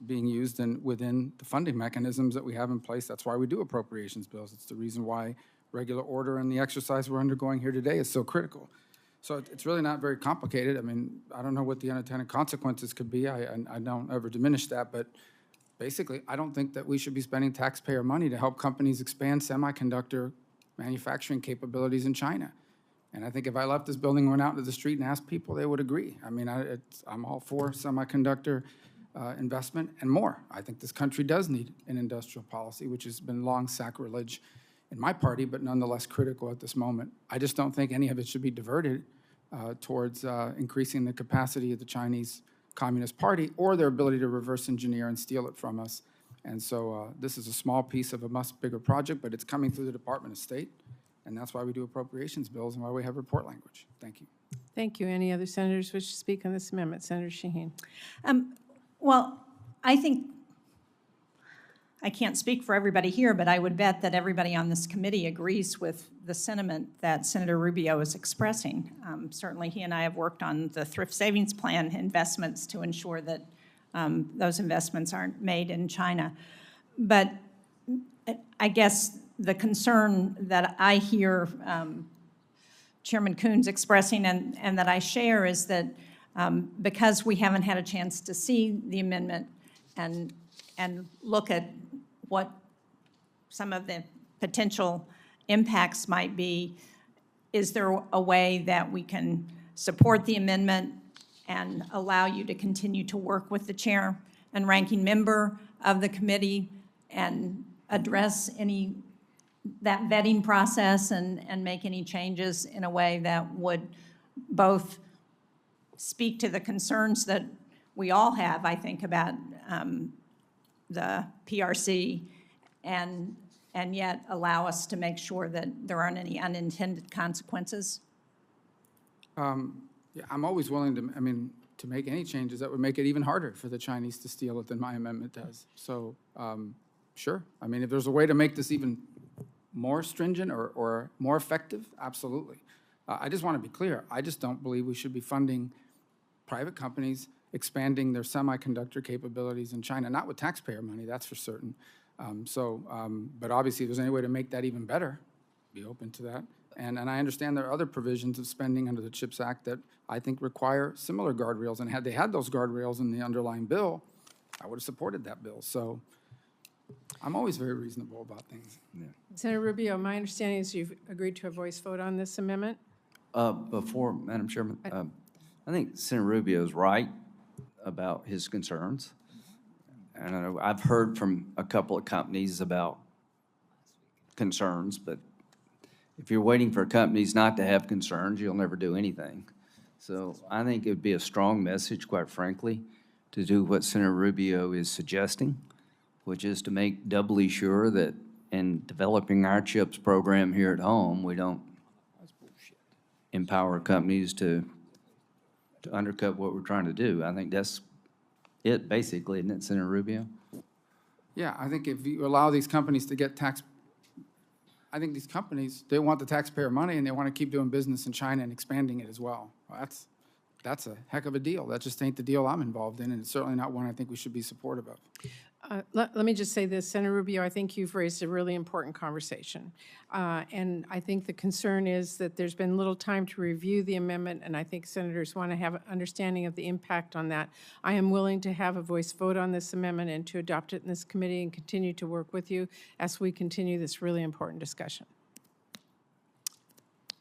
being used within the funding mechanisms that we have in place. That's why we do appropriations bills. It's the reason why regular order and the exercise we're undergoing here today is so critical. So it's really not very complicated. I mean, I don't know what the unintended consequences could be. I don't ever diminish that, but basically, I don't think that we should be spending taxpayer money to help companies expand semiconductor manufacturing capabilities in China. And I think if I left this building and went out into the street and asked people, they would agree. I mean, I'm all for semiconductor investment and more. I think this country does need an industrial policy, which has been long sacrilege in my party, but nonetheless critical at this moment. I just don't think any of it should be diverted towards increasing the capacity of the Chinese Communist Party or their ability to reverse engineer and steal it from us. And so this is a small piece of a much bigger project, but it's coming through the Department of State, and that's why we do appropriations bills and why we have report language. Thank you. Thank you. Any other senators wish to speak on this amendment? Senator Shaheen. Well, I think, I can't speak for everybody here, but I would bet that everybody on this committee agrees with the sentiment that Senator Rubio is expressing. Certainly, he and I have worked on the thrift savings plan investments to ensure that those investments aren't made in China. But I guess the concern that I hear Chairman Coons expressing and that I share is that because we haven't had a chance to see the amendment and look at what some of the potential impacts might be, is there a way that we can support the amendment and allow you to continue to work with the chair and ranking member of the committee and address that vetting process and make any changes in a way that would both speak to the concerns that we all have, I think, about the PRC and yet allow us to make sure that there aren't any unintended consequences? Yeah, I'm always willing to make any changes that would make it even harder for the Chinese to steal it than my amendment does. So, sure. I mean, if there's a way to make this even more stringent or more effective, absolutely. I just want to be clear. I just don't believe we should be funding private companies expanding their semiconductor capabilities in China, not with taxpayer money, that's for certain. But obviously, if there's any way to make that even better, be open to that. And I understand there are other provisions of spending under the CHIPS Act that I think require similar guardrails. And had they had those guardrails in the underlying bill, I would have supported that bill. So I'm always very reasonable about things. Yeah. Senator Rubio, my understanding is you've agreed to a voice vote on this amendment? Before, Madam Chairman, I think Senator Rubio is right about his concerns. And I know I've heard from a couple of companies about concerns, but if you're waiting for companies not to have concerns, you'll never do anything. So I think it would be a strong message, quite frankly, to do what Senator Rubio is suggesting, which is to make doubly sure that in developing our CHIPS program here at home, we don't empower companies to undercut what we're trying to do. I think that's it, basically, isn't it, Senator Rubio? Yeah, I think if you allow these companies to get I think these companies, they want the taxpayer money and they want to keep doing business in China and expanding it as well. That's a heck of a deal. That just ain't the deal I'm involved in, and it's certainly not one I think we should be supportive of. Let me just say this, Senator Rubio, I think you've raised a really important conversation. And I think the concern is that there's been little time to review the amendment, and I think senators want to have an understanding of the impact on that. I am willing to have a voice vote on this amendment and to adopt it in this committee and continue to work with you as we continue this really important discussion.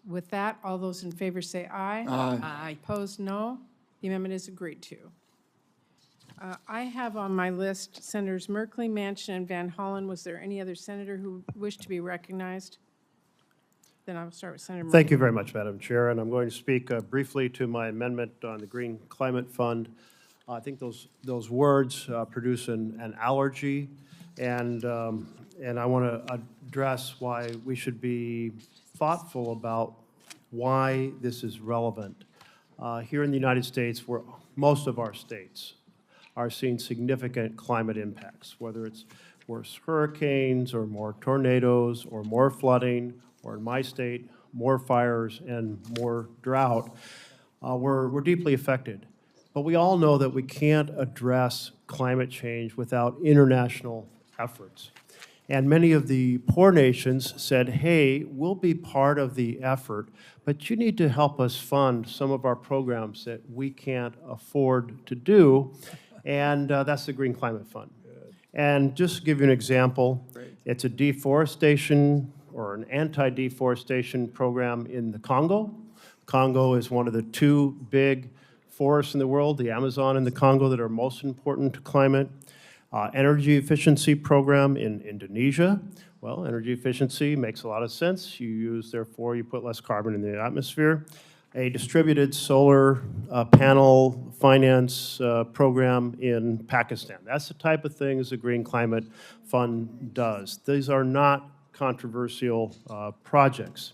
With that, all those in favor say aye. Aye. Aye. Opposed, no. The amendment is agreed to. I have on my list Senators Merkley, Manchin, and Van Hollen. Was there any other senator who wished to be recognized? Then I'll start with Senator Merkley. Thank you very much, Madam Chair, and I'm going to speak briefly to my amendment on the Green Climate Fund. I think those words produce an allergy, and I want to address why we should be thoughtful about why this is relevant. Here in the United States, where most of our states are seeing significant climate impacts, whether it's worse hurricanes or more tornadoes or more flooding, or in my state, more fires and more drought, we're deeply affected. But we all know that we can't address climate change without international efforts. And many of the poor nations said, hey, we'll be part of the effort, but you need to help us fund some of our programs that we can't afford to do, and that's the Green Climate Fund. And just to give you an example, it's a deforestation or an anti-deforestation program in the Congo. Congo is one of the two big forests in the world, the Amazon and the Congo, that are most important to climate. Energy efficiency program in Indonesia. Well, energy efficiency makes a lot of sense. Therefore, you put less carbon in the atmosphere. A distributed solar panel finance program in Pakistan. That's the type of things the Green Climate Fund does. These are not controversial projects.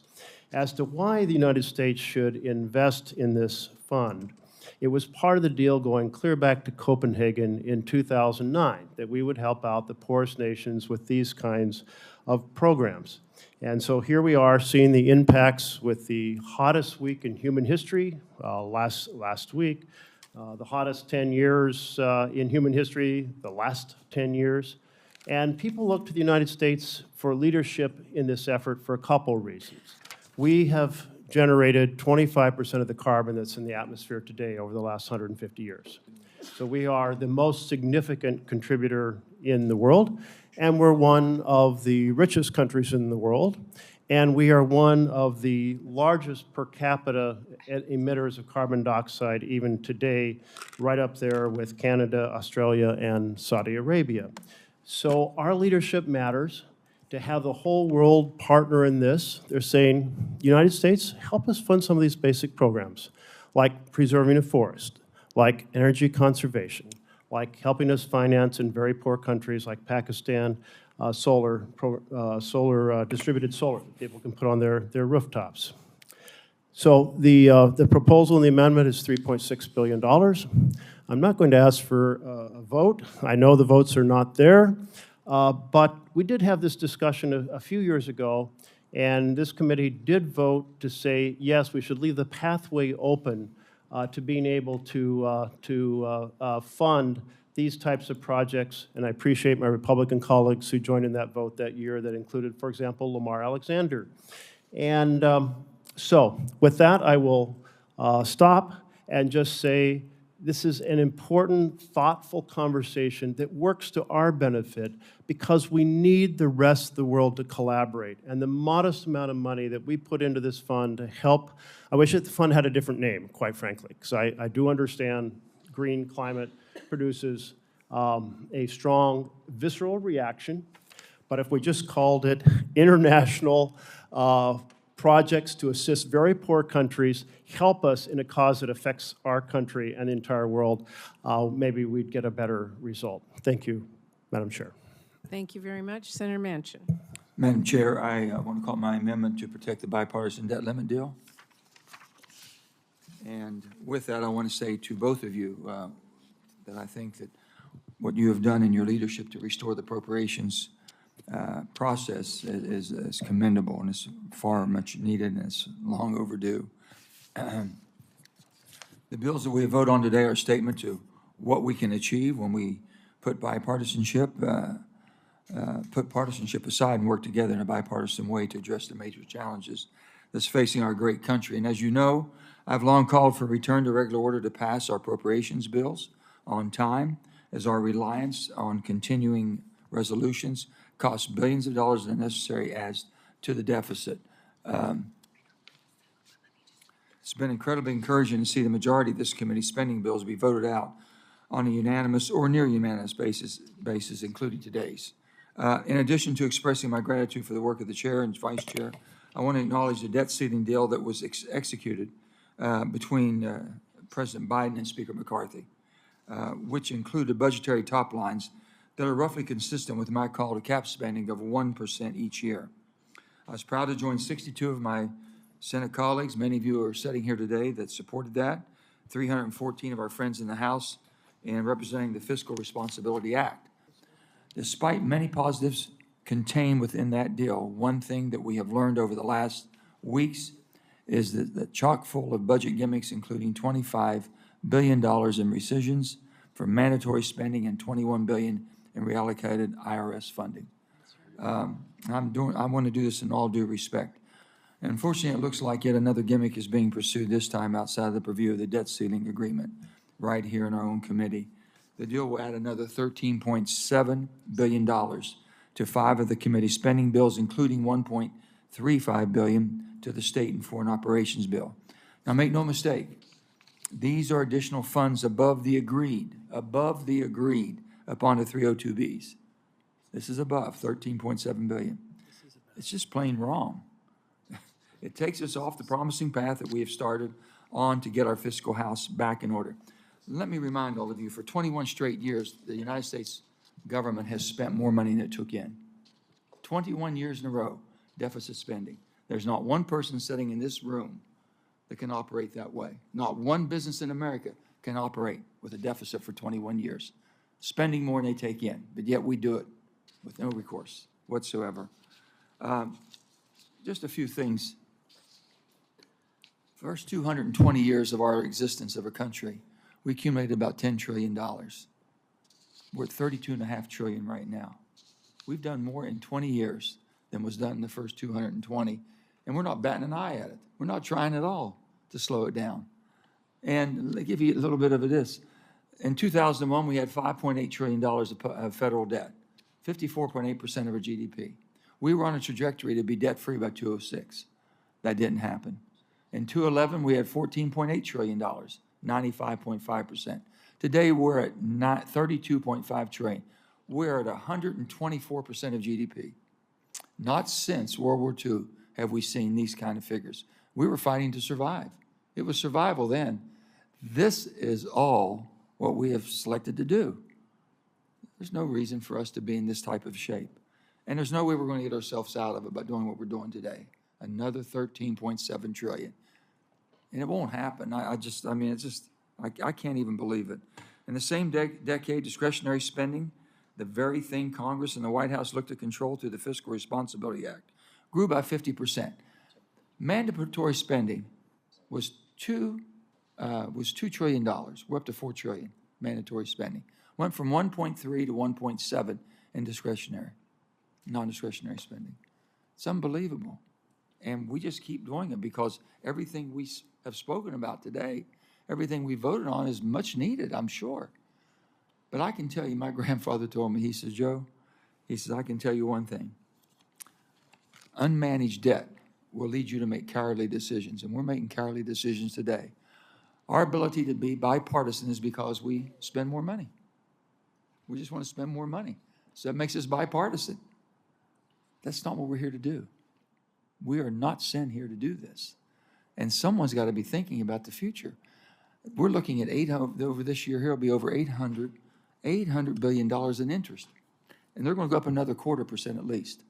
As to why the United States should invest in this fund, it was part of the deal going clear back to Copenhagen in 2009 that we would help out the poorest nations with these kinds of programs. And so here we are seeing the impacts with the hottest week in human history last week, the hottest 10 years in human history, the last 10 years. And people look to the United States for leadership in this effort for a couple reasons. We have generated 25% of the carbon that's in the atmosphere today over the last 150 years. So we are the most significant contributor in the world, and we're one of the richest countries in the world, and we are one of the largest per capita emitters of carbon dioxide even today, right up there with Canada, Australia, and Saudi Arabia. So our leadership matters. To have the whole world partner in this, they're saying, United States, help us fund some of these basic programs, like preserving a forest, like energy conservation, like helping us finance in very poor countries like Pakistan, distributed solar that people can put on their rooftops. So the proposal in the amendment is $3.6 billion. I'm not going to ask for a vote. I know the votes are not there. But we did have this discussion a few years ago, and this committee did vote to say, yes, we should leave the pathway open to being able to fund these types of projects. And I appreciate my Republican colleagues who joined in that vote that year that included, for example, Lamar Alexander. And so with that, I will stop and just say, this is an important, thoughtful conversation that works to our benefit because we need the rest of the world to collaborate. And the modest amount of money that we put into this fund to help, I wish that the fund had a different name, quite frankly, because I do understand green climate produces a strong visceral reaction. But if we just called it International Projects to Assist Very Poor Countries, help us in a cause that affects our country and the entire world, maybe we'd get a better result. Thank you, Madam Chair. Thank you very much. Senator Manchin. Madam Chair, I want to call my amendment to protect the bipartisan debt limit deal. And with that, I want to say to both of you that I think that what you have done in your leadership to restore the appropriations process is commendable, and it's far much needed, and it's long overdue. The bills that we vote on today are a statement to what we can achieve when we put partisanship aside and work together in a bipartisan way to address the major challenges that's facing our great country. And as you know, I've long called for a return to regular order to pass our appropriations bills on time, as our reliance on continuing resolutions costs billions of dollars in unnecessary adds to the deficit. It's been incredibly encouraging to see the majority of this committee's spending bills be voted out on a unanimous or near unanimous basis, including today's. In addition to expressing my gratitude for the work of the chair and vice chair, I want to acknowledge the debt ceiling deal that was executed between President Biden and Speaker McCarthy. which included budgetary top lines that are roughly consistent with my call to cap spending of 1% each year. I was proud to join 62 of my Senate colleagues, many of you are sitting here today that supported that, 314 of our friends in the House, and representing the Fiscal Responsibility Act. Despite many positives contained within that deal, one thing that we have learned over the last weeks is that chock full of budget gimmicks, including $25 billion in rescissions for mandatory spending and $21 billion in reallocated IRS funding. I want to do this in all due respect. And unfortunately, it looks like yet another gimmick is being pursued, this time outside of the purview of the debt ceiling agreement, right here in our own committee. The deal will add another $13.7 billion to 5 of the committee's spending bills, including $1.35 billion to the State and Foreign Operations bill. Now, make no mistake, these are additional funds above the agreed upon the 302Bs. This is above $13.7 billion. It's just plain wrong. It takes us off the promising path that we have started on to get our fiscal house back in order. Let me remind all of you, for 21 straight years, the United States government has spent more money than it took in. 21 years in a row, deficit spending. There's not one person sitting in this room that can operate that way. Not one business in America can operate with a deficit for 21 years, spending more than they take in, but yet we do it with no recourse whatsoever. Just a few things. First 220 years of our existence of a country, we accumulated about $10 trillion. We're at $32.5 trillion right now. We've done more in 20 years than was done in the first 220, and we're not batting an eye at it. We're not trying at all to slow it down. And let me give you a little bit of this. In 2001, we had $5.8 trillion of federal debt, 54.8% of our GDP. We were on a trajectory to be debt-free by 2006. That didn't happen. In 2011, we had $14.8 trillion, 95.5%. Today, we're at 32.5 trillion. We're at 124% of GDP. Not since World War II have we seen these kind of figures. We were fighting to survive. It was survival then. This is all what we have selected to do. There's no reason for us to be in this type of shape. And there's no way we're going to get ourselves out of it by doing what we're doing today. Another 13.7 trillion. And it won't happen. I can't even believe it. In the same decade, discretionary spending, the very thing Congress and the White House looked to control through the Fiscal Responsibility Act, grew by 50%. Mandatory spending was $2 trillion. We're up to $4 trillion mandatory spending. Went from 1.3 to 1.7 in discretionary, non-discretionary spending. It's unbelievable. And we just keep doing it because everything we have spoken about today, everything we voted on is much needed, I'm sure. But I can tell you, my grandfather told me, he says, Joe, he says, I can tell you one thing. Unmanaged debt will lead you to make cowardly decisions, and we're making cowardly decisions today. Our ability to be bipartisan is because we spend more money. We just want to spend more money. So that makes us bipartisan. That's not what we're here to do. We are not sent here to do this. And someone's got to be thinking about the future. We're looking at over this year here, will be over $800 billion in interest. And they're going to go up another 0.25% at least.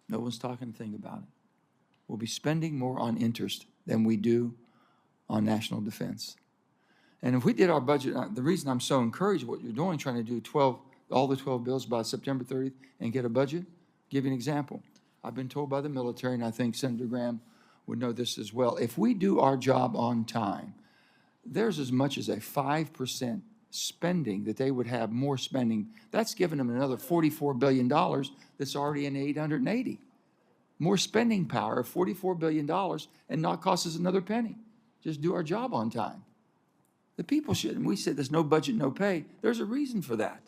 No one's talking a thing about it. We'll be spending more on interest than we do on national defense. And if we did our budget, the reason I'm so encouraged what you're doing, trying to do all the 12 bills by September 30th and get a budget, give you an example. I've been told by the military, and I think Senator Graham would know this as well, if we do our job on time, there's as much as a 5% spending that they would have more spending. That's giving them another $44 billion that's already in 880. More spending power of $44 billion and not cost us another penny. Just do our job on time. The people shouldn't. We said there's no budget, no pay. There's a reason for that.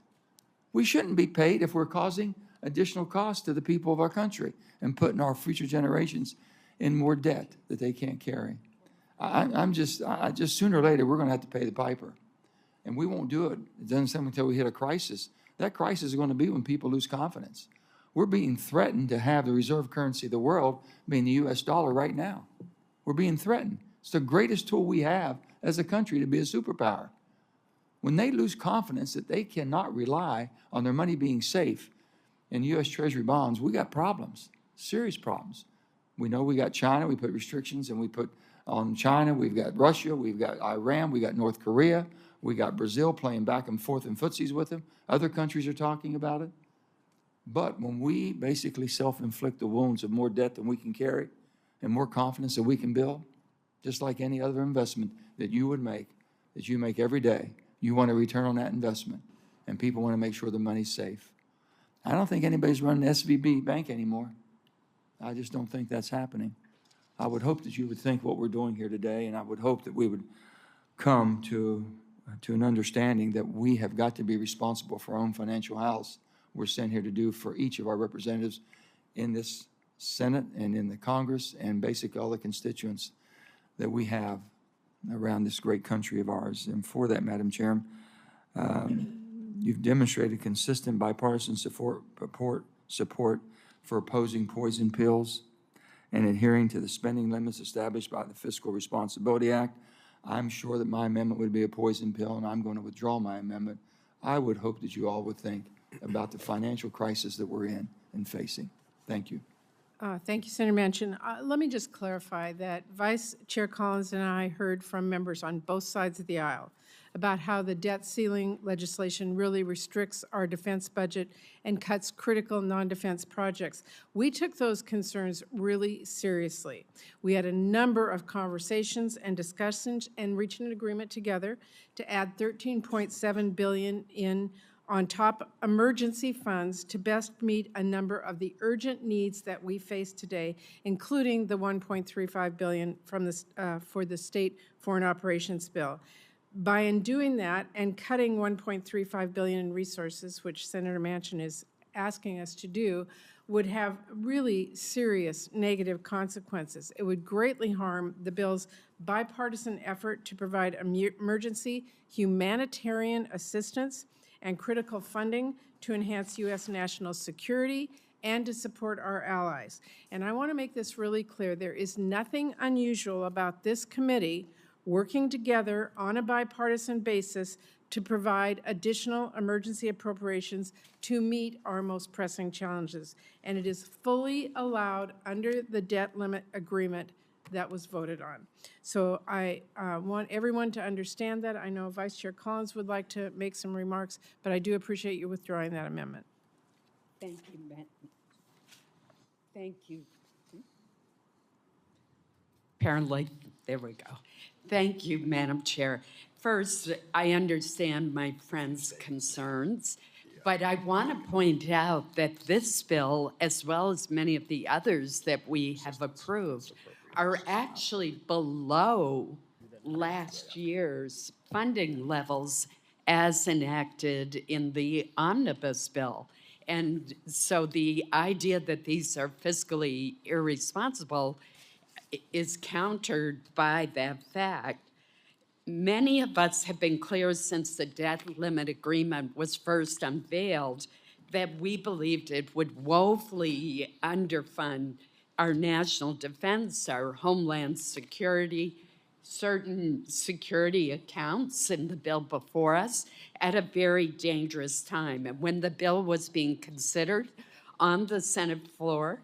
We shouldn't be paid if we're causing additional costs to the people of our country and putting our future generations in more debt that they can't carry. I just sooner or later, we're going to have to pay the piper. And we won't do it. It doesn't seem until we hit a crisis. That crisis is going to be when people lose confidence. We're being threatened to have the reserve currency of the world being the U.S. dollar right now. We're being threatened. It's the greatest tool we have as a country to be a superpower. when they lose confidence that they cannot rely on their money being safe in U.S. Treasury bonds, we got problems, serious problems. We know we got China, we put restrictions and we put on China, we've got Russia, we've got Iran, we got North Korea, we got Brazil playing back and forth in footsies with them. Other countries are talking about it. But when we basically self-inflict the wounds of more debt than we can carry and more confidence that we can build, just like any other investment that you would make, that you make every day, you want a return on that investment, and people want to make sure the money's safe. I don't think anybody's running SVB Bank anymore. I just don't think that's happening. I would hope that you would think what we're doing here today, and I would hope that we would come to an understanding that we have got to be responsible for our own financial house. We're sent here to do for each of our representatives in this Senate and in the Congress and basically all the constituents that we have around this great country of ours. And for that, Madam Chair, you've demonstrated consistent bipartisan support for opposing poison pills and adhering to the spending limits established by the Fiscal Responsibility Act. I'm sure that my amendment would be a poison pill, and I'm going to withdraw my amendment. I would hope that you all would think about the financial crisis that we're in and facing. Thank you. Thank you, Senator Manchin. Let me just clarify that Vice Chair Collins and I heard from members on both sides of the aisle about how the debt ceiling legislation really restricts our defense budget and cuts critical non-defense projects. We took those concerns really seriously. We had a number of conversations and discussions and reached an agreement together to add $13.7 billion in on top emergency funds to best meet a number of the urgent needs that we face today, including the $1.35 billion from the, for the state foreign operations bill. By in doing that and cutting $1.35 billion in resources, which Senator Manchin is asking us to do, would have really serious negative consequences. It would greatly harm the bill's bipartisan effort to provide emergency humanitarian assistance and critical funding to enhance U.S. national security and to support our allies. And I want to make this really clear. There is nothing unusual about this committee working together on a bipartisan basis to provide additional emergency appropriations to meet our most pressing challenges. And it is fully allowed under the debt limit agreement that was voted on. So I want everyone to understand that. I know Vice Chair Collins would like to make some remarks, but I do appreciate you withdrawing that amendment. Thank you, Matt. Thank you. Apparently, there we go. Thank you, Madam Chair. First, I understand my friend's concerns, but I want to point out that this bill, as well as many of the others that we have approved, are actually below last year's funding levels as enacted in the omnibus bill. And so the idea that these are fiscally irresponsible is countered by that fact. Many of us have been clear since the debt limit agreement was first unveiled that we believed it would woefully underfund our national defense, our homeland security, certain security accounts in the bill before us at a very dangerous time. And when the bill was being considered on the Senate floor,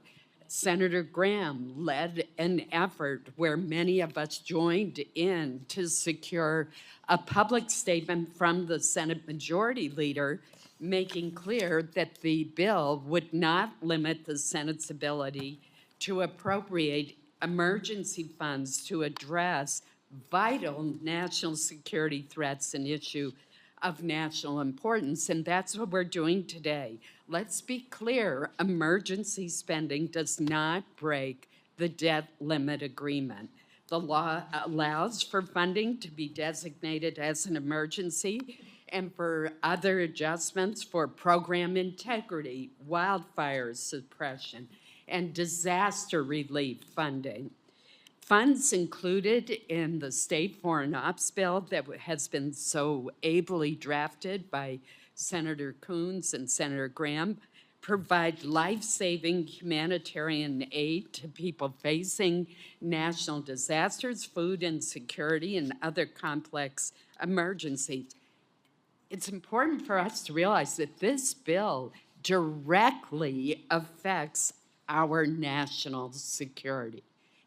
Senator Graham led an effort where many of us joined in to secure a public statement from the Senate Majority Leader making clear that the bill would not limit the Senate's ability to appropriate emergency funds to address vital national security threats and issue of national importance, and that's what we're doing today. Let's be clear, emergency spending does not break the debt limit agreement. The law allows for funding to be designated as an emergency and for other adjustments for program integrity, wildfire suppression, and disaster relief funding. Funds included in the state foreign ops bill that has been so ably drafted by Senator Coons and Senator Graham provide life-saving humanitarian aid to people facing national disasters, food insecurity, and other complex emergencies. it's important for us to realize that this bill directly affects our national security.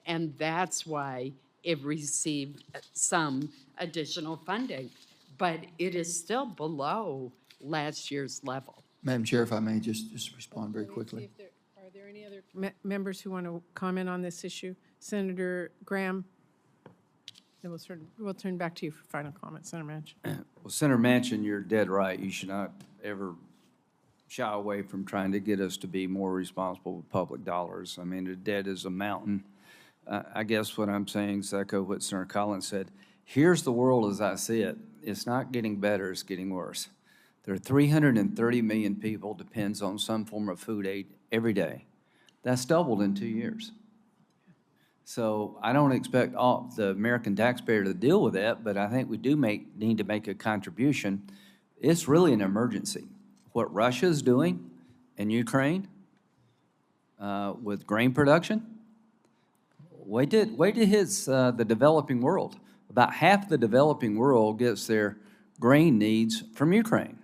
And that's why it received some additional funding. But it is still below last year's level. Madam Chair, if I may just respond very quickly. Are there any other members who want to comment on this issue? Senator Graham? Then we'll turn back to you for final comment, Senator Manchin. Well, Senator Manchin, you're dead right. You should not ever shy away from trying to get us to be more responsible with public dollars. I mean, the debt is a mountain. I guess what I'm saying is echo what Senator Collins said. Here's the world as I see it. It's not getting better, it's getting worse. There are 330 million people depends on some form of food aid every day. That's doubled in 2 years. So I don't expect all the American taxpayer to deal with that, but I think we do need to make a contribution. It's really an emergency. What Russia is doing in Ukraine with grain production, wait till it hits the developing world. About half the developing world gets their grain needs from Ukraine.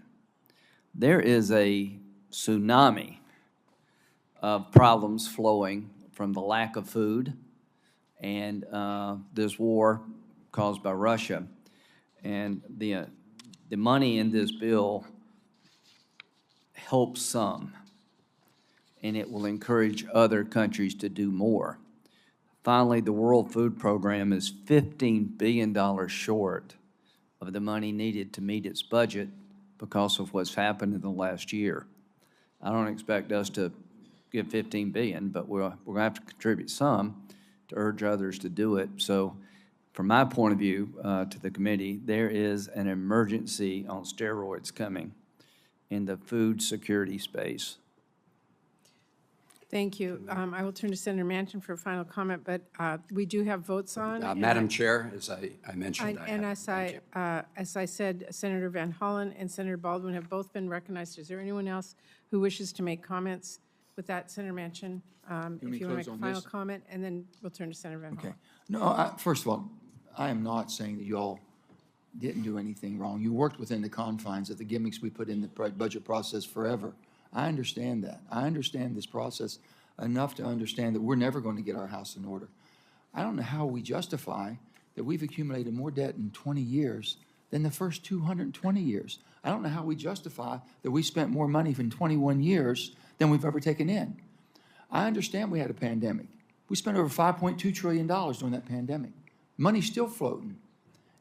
There is a tsunami of problems flowing from the lack of food and this war caused by Russia. And the money in this bill helps some, and it will encourage other countries to do more. Finally, the World Food Program is $15 billion short of the money needed to meet its budget because of what's happened in the last year. I don't expect us to give $15 billion, but we're going to have to contribute some to urge others to do it. So from my point of view to the committee, there is an emergency on steroids coming in the food security space. Thank you. I will turn to Senator Manchin for a final comment, but we do have votes on. Madam Chair, as I mentioned, as I said, Senator Van Hollen and Senator Baldwin have both been recognized. Is there anyone else who wishes to make comments? With that, Senator Manchin, if you want to make a final comment, and then we'll turn to Senator Van Hollen. No, first of all, I am not saying that you all didn't do anything wrong. You worked within the confines of the gimmicks we put in the budget process forever. I understand that. I understand this process enough to understand that we're never going to get our house in order. I don't know how we justify that we've accumulated more debt in 20 years than the first 220 years. I don't know how we justify that we spent more money in 21 years than we've ever taken in. I understand we had a pandemic. We spent over $5.2 trillion during that pandemic. Money's still floating.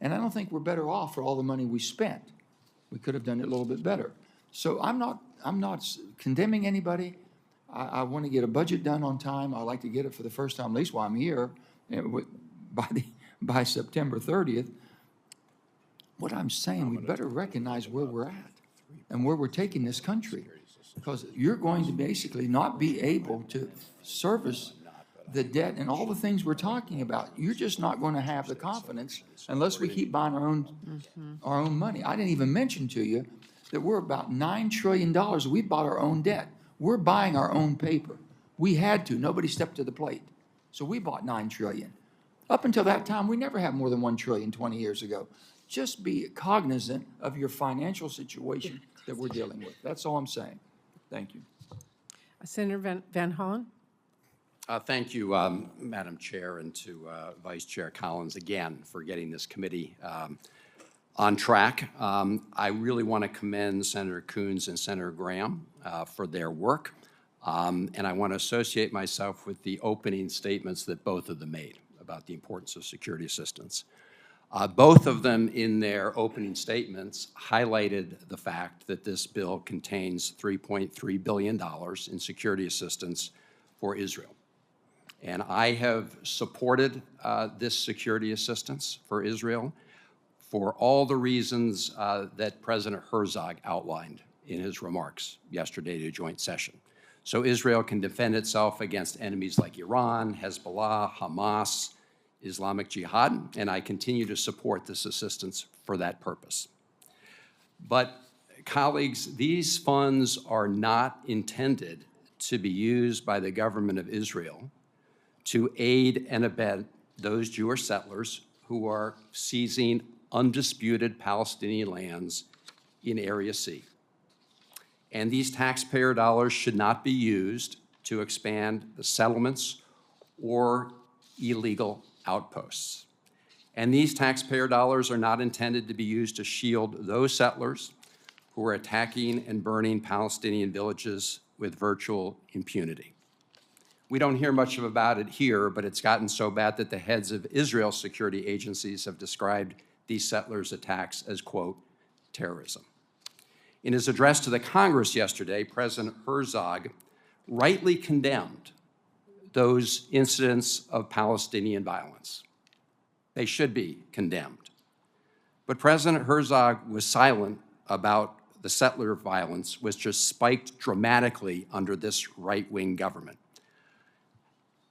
And I don't think we're better off for all the money we spent. We could have done it a little bit better. So I'm not condemning anybody. I want to get a budget done on time. I like to get it for the first time, at least while I'm here, by September 30th. What I'm saying, we better recognize where we're at and where we're taking this country, because you're going to basically not be able to service the debt and all the things we're talking about. You're just not going to have the confidence unless we keep buying our own money. I didn't even mention to you that we're about $9 trillion. We bought our own debt. We're buying our own paper. We had to. Nobody stepped to the plate. So we bought $9 trillion. Up until that time, we never had more than $1 trillion 20 years ago. Just be cognizant of your financial situation that we're dealing with. That's all I'm saying. Thank you. Senator Van Hollen. Thank you, Madam Chair, and to Vice Chair Collins again for getting this committee on track. I really want to commend Senator Coons and Senator Graham for their work, and I want to associate myself with the opening statements that both of them made about the importance of security assistance. Both of them, in their opening statements, highlighted the fact that this bill contains $3.3 billion in security assistance for Israel. And I have supported this security assistance for Israel for all the reasons that President Herzog outlined in his remarks yesterday at a joint session. So Israel can defend itself against enemies like Iran, Hezbollah, Hamas, Islamic Jihad, and I continue to support this assistance for that purpose. But, colleagues, these funds are not intended to be used by the government of Israel to aid and abet those Jewish settlers who are seizing undisputed Palestinian lands in Area C. And these taxpayer dollars should not be used to expand the settlements or illegal outposts. And these taxpayer dollars are not intended to be used to shield those settlers who are attacking and burning Palestinian villages with virtual impunity. We don't hear much about it here, but it's gotten so bad that the heads of Israel's security agencies have described these settlers' attacks as, quote, terrorism. In his address to the Congress yesterday, President Herzog rightly condemned those incidents of Palestinian violence. They should be condemned. But President Herzog was silent about the settler violence, which just spiked dramatically under this right-wing government.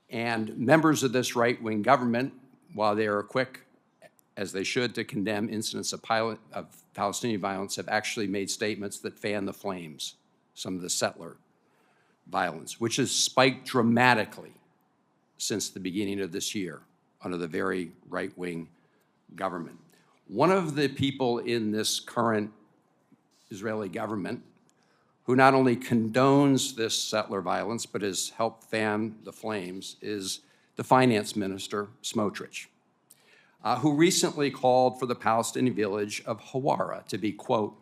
And members of this right-wing government, while they are quick, as they should, to condemn incidents of Palestinian violence, have actually made statements that fan the flames, some of the settler violence, which has spiked dramatically since the beginning of this year under the very right-wing government. One of the people in this current Israeli government who not only condones this settler violence, but has helped fan the flames, is the finance minister, Smotrich, who recently called for the Palestinian village of Hawara to be, quote,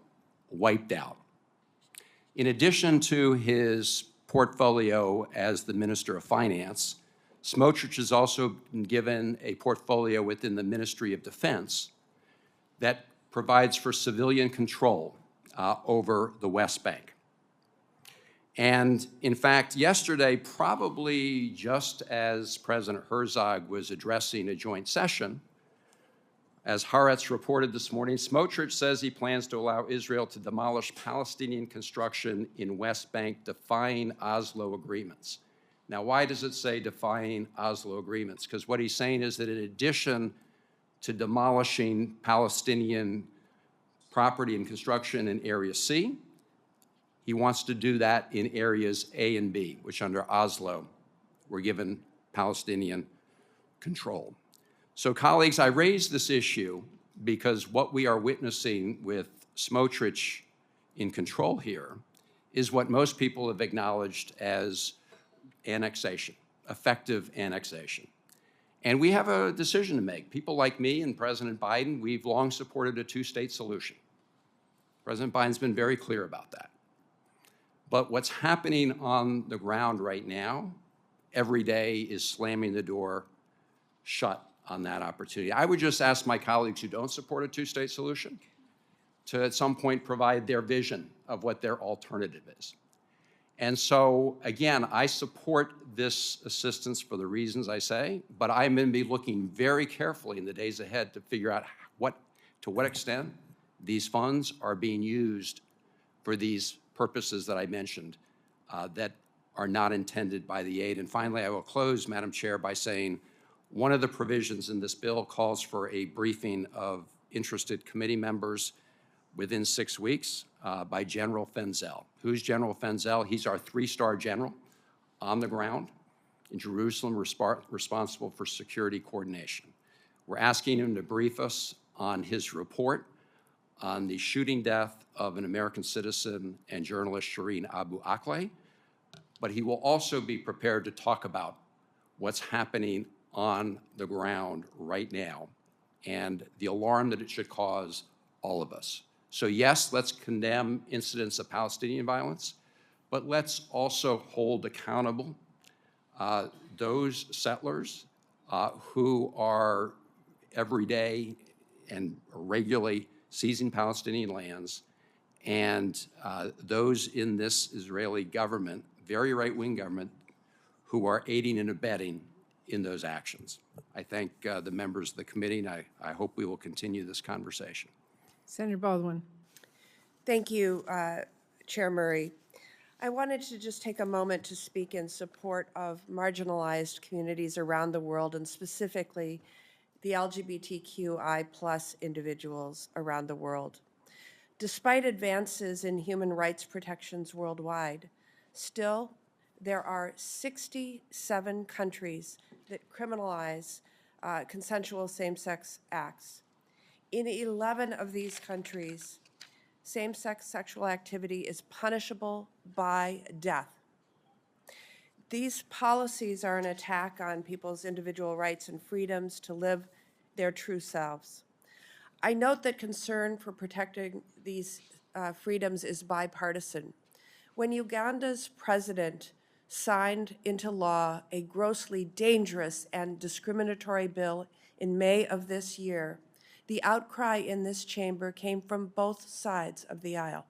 wiped out. In addition to his portfolio as the Minister of Finance, Smotrich has also been given a portfolio within the Ministry of Defense that provides for civilian control over the West Bank. And in fact, yesterday, probably just as President Herzog was addressing a joint session, as Haaretz reported this morning, Smotrich says he plans to allow Israel to demolish Palestinian construction in West Bank, defying Oslo agreements. Now, why does it say defying Oslo agreements? Because what he's saying is that in addition to demolishing Palestinian property and construction in Area C, he wants to do that in areas A and B, which under Oslo were given Palestinian control. So colleagues, I raise this issue because what we are witnessing with Smotrich in control here is what most people have acknowledged as annexation, effective annexation. And we have a decision to make. People like me and President Biden, we've long supported a two-state solution. President Biden's been very clear about that. But what's happening on the ground right now, every day, is slamming the door shut on that opportunity. I would just ask my colleagues who don't support a two-state solution to at some point provide their vision of what their alternative is. And so, again, I support this assistance for the reasons I say, but I'm going to be looking very carefully in the days ahead to figure out to what extent these funds are being used for these purposes that I mentioned that are not intended by the aid. And finally, I will close, Madam Chair, by saying one of the provisions in this bill calls for a briefing of interested committee members within 6 weeks by General Fenzel. Who's General Fenzel? He's our 3-star general on the ground in Jerusalem, responsible for security coordination. We're asking him to brief us on his report on the shooting death of an American citizen and journalist, Shireen Abu Akleh, but he will also be prepared to talk about what's happening on the ground right now and the alarm that it should cause all of us. So yes, let's condemn incidents of Palestinian violence, but let's also hold accountable those settlers who are every day and regularly seizing Palestinian lands, and those in this Israeli government, very right-wing government, who are aiding and abetting in those actions. I thank the members of the committee, and I hope we will continue this conversation. Senator Baldwin. Thank you, Chair Murray. I wanted to just take a moment to speak in support of marginalized communities around the world, and specifically the LGBTQI+ individuals around the world. Despite advances in human rights protections worldwide, still there are 67 countries that criminalize consensual same-sex acts. In 11 of these countries, same-sex sexual activity is punishable by death. These policies are an attack on people's individual rights and freedoms to live their true selves. I note that concern for protecting these freedoms is bipartisan. When Uganda's president signed into law a grossly dangerous and discriminatory bill in May of this year, the outcry in this chamber came from both sides of the aisle.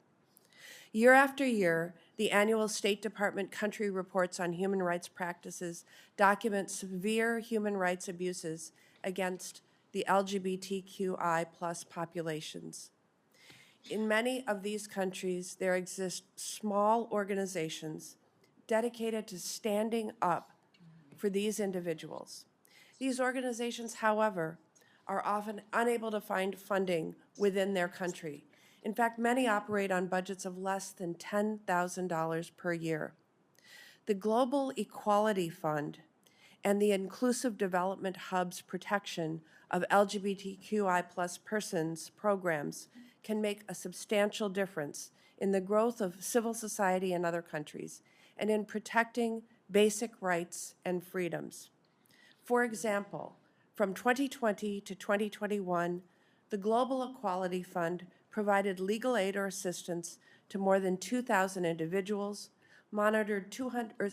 Year after year, the annual State Department country reports on human rights practices document severe human rights abuses against the LGBTQI+ populations. In many of these countries, there exist small organizations dedicated to standing up for these individuals. These organizations, however, are often unable to find funding within their country. In fact, many operate on budgets of less than $10,000 per year. The Global Equality Fund and the Inclusive Development Hub's protection of LGBTQI+ persons programs can make a substantial difference in the growth of civil society in other countries and in protecting basic rights and freedoms. For example, from 2020 to 2021, the Global Equality Fund provided legal aid or assistance to more than 2,000 individuals, monitored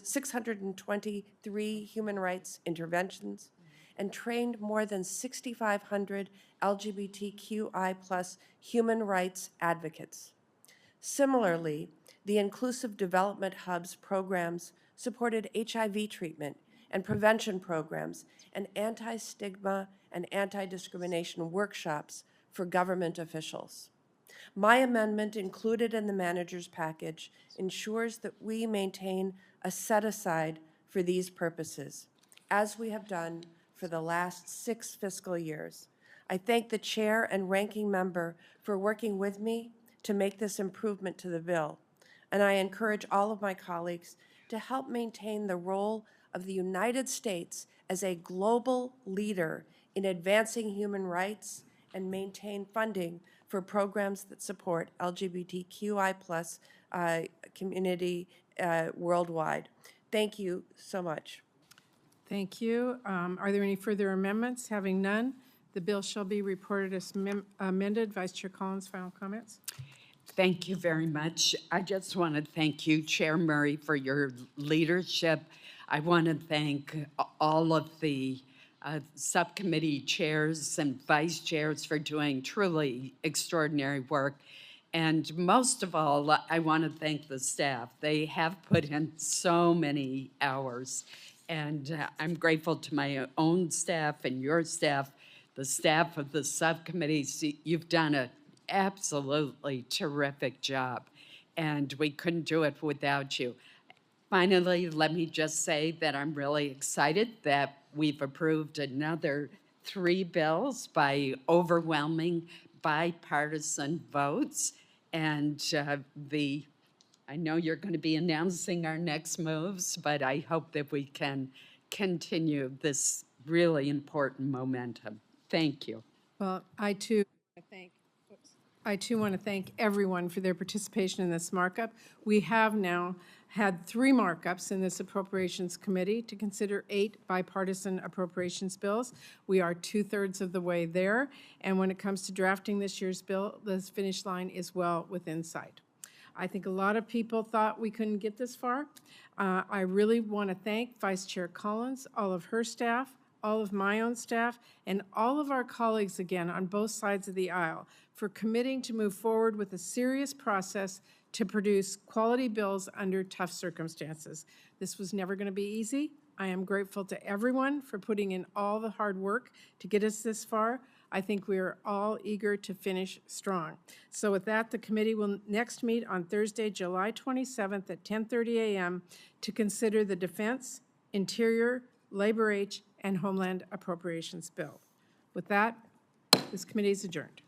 623 human rights interventions, and trained more than 6,500 LGBTQI+ human rights advocates. Similarly, the Inclusive Development Hub's programs supported HIV treatment and prevention programs and anti-stigma and anti-discrimination workshops for government officials. My amendment included in the manager's package ensures that we maintain a set-aside for these purposes, as we have done for the last 6 fiscal years. I thank the chair and ranking member for working with me to make this improvement to the bill, and I encourage all of my colleagues to help maintain the role of the United States as a global leader in advancing human rights and maintain funding for programs that support LGBTQI+ community worldwide. Thank you so much. Thank you. Are there any further amendments? Having none, the bill shall be reported as amended. Vice Chair Collins, final comments? Thank you very much. I just want to thank you, Chair Murray, for your leadership. I want to thank all of the subcommittee chairs and vice chairs for doing truly extraordinary work. And most of all, I want to thank the staff. They have put in so many hours. And I'm grateful to my own staff and your staff, the staff of the subcommittees. You've done an absolutely terrific job, and we couldn't do it without you. Finally, let me just say that I'm really excited that we've approved another 3 bills by overwhelming bipartisan votes. And I know you're going to be announcing our next moves, but I hope that we can continue this really important momentum. Thank you. Well, I too want to thank everyone for their participation in this markup. We have now had 3 markups in this Appropriations Committee to consider 8 bipartisan appropriations bills. We are 2/3 of the way there, and when it comes to drafting this year's bill, the finish line is well within sight. I think a lot of people thought we couldn't get this far. I really want to thank Vice Chair Collins, all of her staff, all of my own staff, and all of our colleagues again on both sides of the aisle for committing to move forward with a serious process to produce quality bills under tough circumstances. This was never going to be easy. I am grateful to everyone for putting in all the hard work to get us this far. I think we are all eager to finish strong. So with that, the committee will next meet on Thursday, July 27th at 10:30 a.m. to consider the Defense, Interior, Labor H, and Homeland Appropriations Bill. With that, this committee is adjourned.